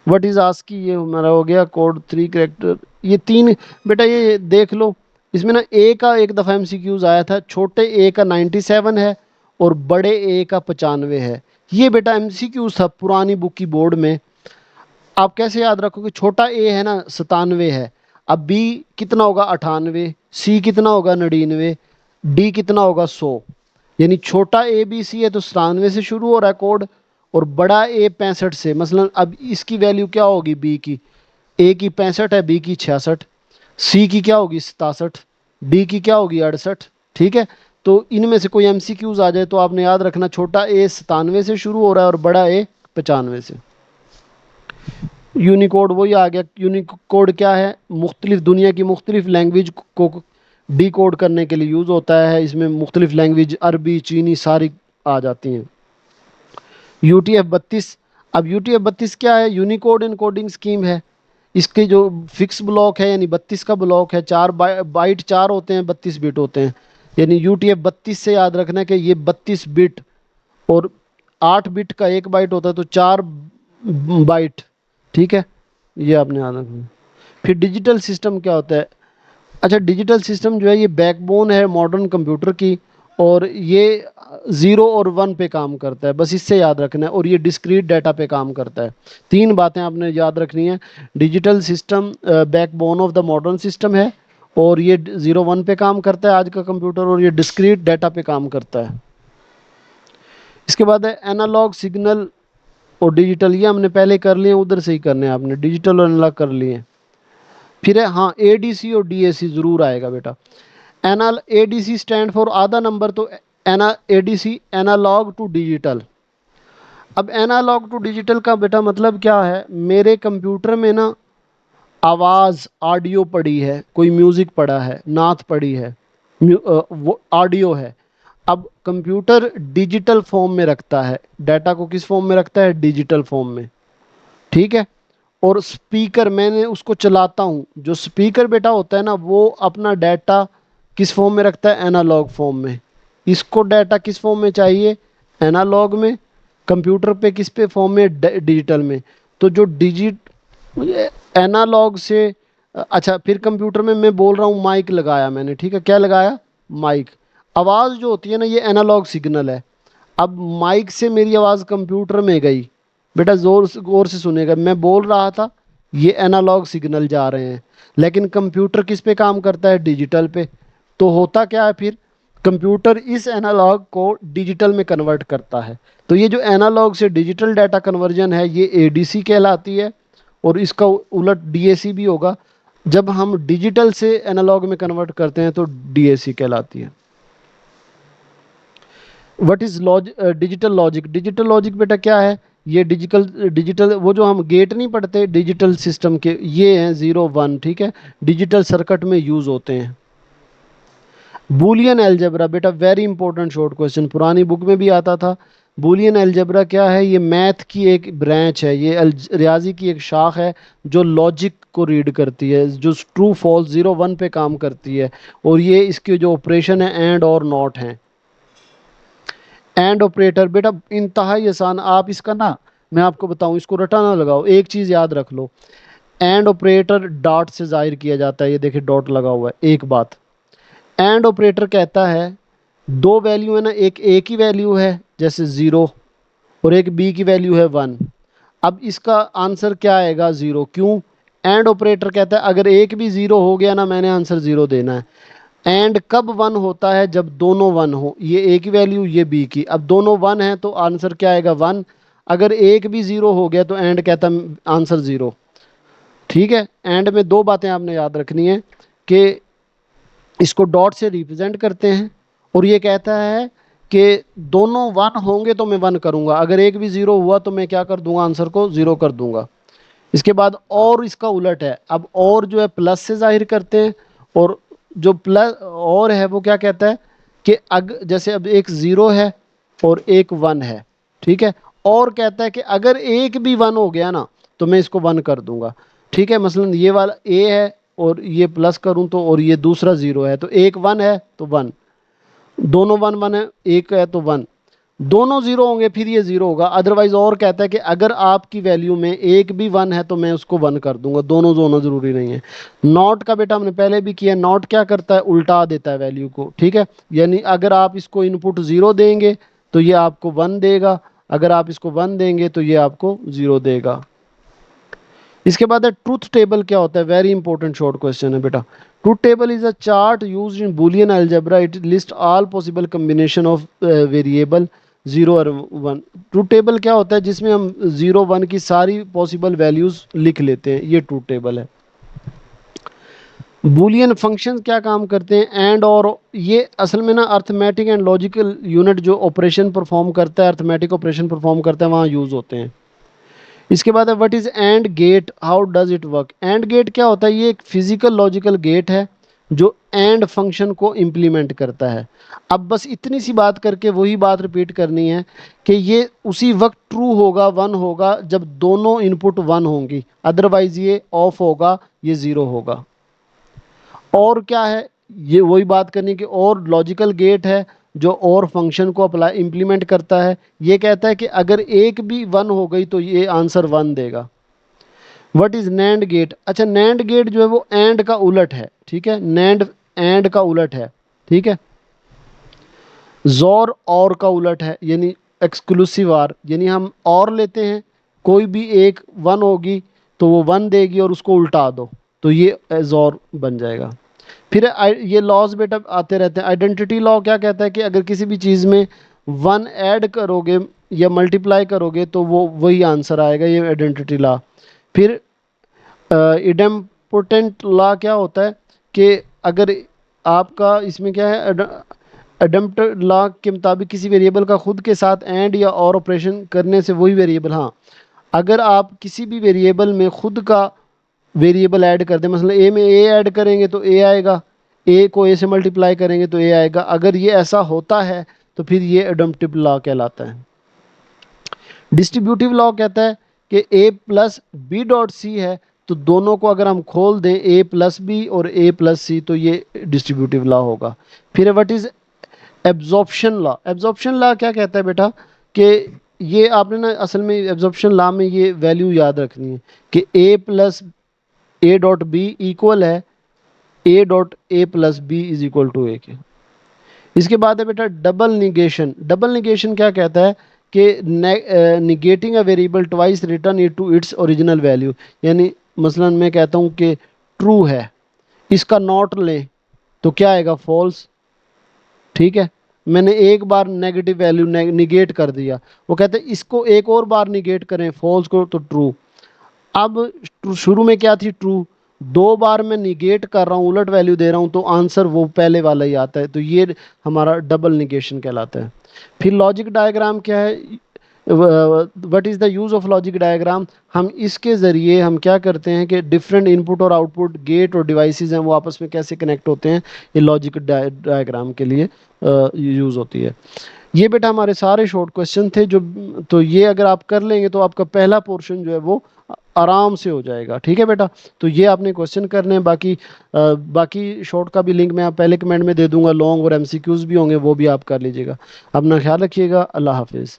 Speaker 1: What is ASCII? ये हमारा हो गया कोड 3 करेक्टर, ये 3। बेटा ये देख लो, इसमें ना ए का एक दफ़ा MCQs आया था, छोटे ए का 97 है और बड़े ए का 95 है। ये बेटा MCQs था पुरानी बुक की बोर्ड में। आप कैसे याद रखोगे? छोटा ए है ना 97 है, अब बी कितना होगा? 98, सी कितना होगा? 99, डी कितना होगा? 100। यानी छोटा ए बी सी है तो 97 से शुरू हो रहा है कोड, और बड़ा ए 65 से। मसलन अब इसकी वैल्यू क्या होगी? बी की, ए की 65 है, बी की 66, सी की क्या होगी? 67, डी की क्या होगी? 68, ठीक है। तो इनमें से कोई MCQs आ जाए तो आपने याद रखना, छोटा ए 97 से शुरू हो रहा है और बड़ा ए 95 से। यूनिकोड वही आ गया। यूनिकोड क्या है? मुख्तलिफ दुनिया की मुख्तलिफ लैंग्वेज को डी कोड करने के लिए यूज़ होता है। इसमें मुख्तलिफ लैंग्वेज अरबी, चीनी सारी आ जाती हैं। UTF-32, अब UTF-32 क्या है? यूनिकोड इनकोडिंग स्कीम है। इसके जो फिक्स ब्लॉक है, यानी 32 का ब्लॉक है, 4 बाइट 4 होते हैं, 32 बिट होते हैं। यानी UTF-32 से याद रखना है कि ये 32 बिट, और 8 बिट का एक बाइट होता है, तो 4 बाइट, ठीक है। ये आपने याद रखना। फिर डिजिटल सिस्टम क्या होता है? अच्छा, डिजिटल सिस्टम जो है ये बैकबोन है मॉडर्न कंप्यूटर की, और ये 0 और 1 पे काम करता है, बस इससे याद रखना है। और ये डिस्क्रीट डाटा पे काम करता है। तीन बातें आपने याद रखनी है। Digital system backbone of the modern system है, और ये 0 1 पे काम करता है आज का कंप्यूटर, और ये डिस्क्रीट डाटा पे काम करता है। इसके बाद है एनालॉग सिग्नल और डिजिटल, ये हमने पहले कर लिए, उधर से ही करने हैं आपने, डिजिटल और एनालॉग कर लिए। फिर है हाँ एडीसी और डीएसी जरूर आएगा बेटा। एनाल एडीसी स्टैंड फॉर आधा नंबर, तो एना एडीसी एनालॉग टू डिजिटल। अब एनालॉग टू डिजिटल का बेटा मतलब क्या है, मेरे कंप्यूटर में ना आवाज़ ऑडियो पड़ी है, कोई म्यूज़िक पड़ा है, नात पड़ी है, वो ऑडियो है। अब कंप्यूटर डिजिटल फॉर्म में रखता है डाटा को, किस फॉर्म में रखता है, डिजिटल फॉर्म में, ठीक है। और स्पीकर मैंने उसको चलाता हूँ, जो स्पीकर बेटा होता है ना, वो अपना डाटा किस फॉर्म में रखता है, एनालॉग फॉर्म में। इसको डाटा किस फॉर्म में चाहिए, एनालॉग में। कंप्यूटर पे किस पे फॉर्म में, डिजिटल में। तो जो एनालॉग से अच्छा, फिर कंप्यूटर में मैं बोल रहा हूँ, माइक लगाया मैंने, ठीक है, क्या लगाया, माइक। आवाज़ जो होती है ना, ये एनालॉग सिग्नल है। अब माइक से मेरी आवाज़ कंप्यूटर में गई, बेटा जोर से गौर से सुनेगा, मैं बोल रहा था, ये एनालॉग सिग्नल जा रहे हैं। लेकिन कंप्यूटर किस पे काम करता है, डिजिटल पे। तो होता क्या है फिर, कंप्यूटर इस एनालॉग को डिजिटल में कन्वर्ट करता है। तो ये जो एनालॉग से डिजिटल डाटा कन्वर्जन है, ये एडीसी कहलाती है। और इसका उलट डीएसी भी होगा। जब हम डिजिटल से एनालॉग में कन्वर्ट करते हैं तो डीएसी कहलाती है। What is digital logic, digital logic बेटा क्या है, ये डिजिटल डिजिटल वो जो हम गेट नहीं पढ़ते डिजिटल सिस्टम के, ये हैं 0 1, ठीक है, डिजिटल सर्किट में यूज होते हैं। बूलियन अलजेब्रा बेटा वेरी इंपॉर्टेंट शॉर्ट क्वेश्चन, पुरानी बुक में भी आता था। बूलियन अलजेब्रा क्या है, ये मैथ की एक ब्रांच है, ये रियाजी की एक शाख है, जो लॉजिक को रीड करती है, जो ट्रू फॉल्स 0 1 पे काम करती है। और ये इसके जो ऑपरेशन है एंड और नॉट हैं। एंड ऑपरेटर बेटा इंतहाई आसान, आप इसका ना, मैं आपको बताऊं, इसको रटा ना लगाओ, एक चीज याद रख लो। एंड ऑपरेटर डॉट से जाहिर किया जाता है, ये देखिए डॉट लगा हुआ है। एक बात, एंड ऑपरेटर कहता है दो वैल्यू है ना, एक ए की वैल्यू है जैसे 0, और एक बी की वैल्यू है 1। अब इसका आंसर क्या आएगा, 0, क्यों। एंड ऑपरेटर कहता है अगर एक भी 0 हो गया ना, मैंने आंसर 0 देना है। एंड कब 1 होता है, जब दोनों 1 हो, ये ए की वैल्यू ये बी की, अब दोनों 1 है तो आंसर क्या आएगा, 1। अगर एक भी 0 हो गया तो एंड कहता है आंसर 0, ठीक है। एंड में दो बातें आपने याद रखनी है, कि इसको डॉट से रिप्रेजेंट करते हैं, और ये कहता है कि दोनों 1 होंगे तो मैं 1 करूंगा, अगर एक भी 0 हुआ तो मैं क्या कर दूंगा, आंसर को 0 कर दूंगा। इसके बाद और इसका उलट है, अब और जो है प्लस से जाहिर करते हैं। और जो प्लस और है वो क्या कहता है, कि जैसे अब एक 0 है और एक 1 है, ठीक है। और कहता है कि अगर एक भी 1 हो गया ना, तो मैं इसको 1 कर दूंगा, ठीक है। मसलन ये वाला ए है और ये प्लस करूं तो, और ये दूसरा 0 है, तो एक 1 है तो 1, दोनों 1 1 है, एक है तो 1, दोनों 0 होंगे फिर ये 0 होगा। अदरवाइज और कहता है कि अगर आपकी वैल्यू में एक भी 1 है तो मैं उसको 1 कर दूंगा, दोनों दोनों जरूरी नहीं है। नॉट का बेटा हमने पहले भी किया, नॉट क्या करता है, उल्टा देता है वैल्यू को, ठीक है। यानी अगर आप इसको इनपुट 0 देंगे तो ये आपको 1 देगा, अगर आप इसको 1 देंगे तो ये आपको 0 देगा। इसके बाद है ट्रूथ टेबल क्या होता है, वेरी इंपॉर्टेंट शॉर्ट क्वेश्चन है बेटा। Truth table is a chart used in Boolean algebra, it list all possible combination of variable 0 और 1। ट्रूथ टेबल क्या होता है, जिसमें हम 0 1 की सारी पॉसिबल वैल्यूज लिख लेते हैं, ये ट्रूथ टेबल है। बूलियन फंक्शन क्या काम करते हैं, एंड और, ये असल में ना अर्थमेटिक एंड लॉजिकल यूनिट जो ऑपरेशन परफॉर्म करता है, अर्थमेटिक ऑपरेशन परफॉर्म करता है, वहाँ यूज होते हैं। इसके बाद है what is AND gate, how does it work. AND gate क्या होता है, ये एक फिजिकल लॉजिकल गेट है जो एंड फंक्शन को इम्प्लीमेंट करता है। अब बस इतनी सी बात करके वही बात रिपीट करनी है, कि ये उसी वक्त ट्रू होगा, 1 होगा, जब दोनों इनपुट 1 होंगी, अदरवाइज ये ऑफ होगा, ये 0 होगा। और क्या है, ये वही बात करनी कि और लॉजिकल गेट है जो और फंक्शन को अप्लाई इम्प्लीमेंट करता है। ये कहता है कि अगर एक भी 1 हो गई तो ये आंसर 1 देगा। व्हाट इज नैंड गेट, अच्छा नैंड गेट जो है वो एंड का उलट है, ठीक है, नैंड एंड का उलट है, ठीक है। जोर और का उलट है, यानी एक्सक्लूसिव आर, यानी हम और लेते हैं, कोई भी एक वन होगी तो वो वन देगी और उसको उल्टा दो, तो ये जोर बन जाएगा। फिर ये लॉज बेटा आते रहते हैं। आइडेंटिटी लॉ क्या कहता है कि अगर किसी भी चीज़ में वन ऐड करोगे या मल्टीप्लाई करोगे तो वो वही आंसर आएगा, ये आइडेंटिटी लॉ। फिर इडेम्पोटेंट लॉ क्या होता है कि अगर आपका इसमें क्या है, एडम्प्ट लॉ के मुताबिक किसी वेरिएबल का खुद के साथ एंड या और ऑपरेशन करने से वही वेरिएबल, हाँ अगर आप किसी भी वेरिएबल में खुद का वेरिएबल ऐड कर दें, मतलब ए में ए ऐड करेंगे तो ए आएगा, ए को ए से मल्टीप्लाई करेंगे तो ए आएगा, अगर ये ऐसा होता है तो फिर ये एडम्प्टिव लॉ कहलाता है। डिस्ट्रीब्यूटिव लॉ कहता है कि A plus B dot C है, तो दोनों को अगर हम खोल दें ए प्लस बी और ए प्लस सी तो ये डिस्ट्रीब्यूटिव लॉ होगा। फिर what is absorption law? Absorption law क्या कहता है बेटा कि ये आपने ना असल में एब्जॉर्प्शन लॉ में ये वैल्यू याद रखनी है कि A plus A dot B equal है A dot A plus B is equal to A के। इसके बाद है बेटा डबल निगेशन। डबल निगेशन क्या कहता है कि negating a variable twice return it to its original value, यानी मसलन मैं कहता हूँ कि ट्रू है, इसका नॉट लें तो क्या आएगा, फॉल्स। ठीक है, मैंने एक बार नेगेटिव वैल्यू निगेट कर दिया, वो कहते हैं इसको एक और बार निगेट करें फॉल्स को तो ट्रू। अब शुरू में क्या थी, ट्रू, दो बार मैं निगेट कर रहा हूँ, उलट वैल्यू दे रहा हूँ तो आंसर वो पहले वाला ही आता है, तो ये हमारा डबल निगेशन कहलाता है। फिर लॉजिक डायग्राम क्या है, what is the use of logic diagram? हम इसके ज़रिए हम क्या करते हैं कि डिफरेंट इनपुट और आउटपुट गेट और डिवाइसेस हैं वो आपस में कैसे कनेक्ट होते हैं, ये लॉजिक डायग्राम के लिए यूज़ होती है। ये बेटा हमारे सारे शॉर्ट क्वेश्चन थे जो, तो ये अगर आप कर लेंगे तो आपका पहला पोर्शन जो है वो आराम से हो जाएगा। ठीक है बेटा, तो ये आपने क्वेश्चन करने हैं, बाकी शॉर्ट का भी लिंक मैं आप पहले कमेंट में दे दूंगा, लॉन्ग और एमसीक्यूज भी होंगे वो भी आप कर लीजिएगा। अपना ख्याल रखिएगा, अल्लाह हाफिज़।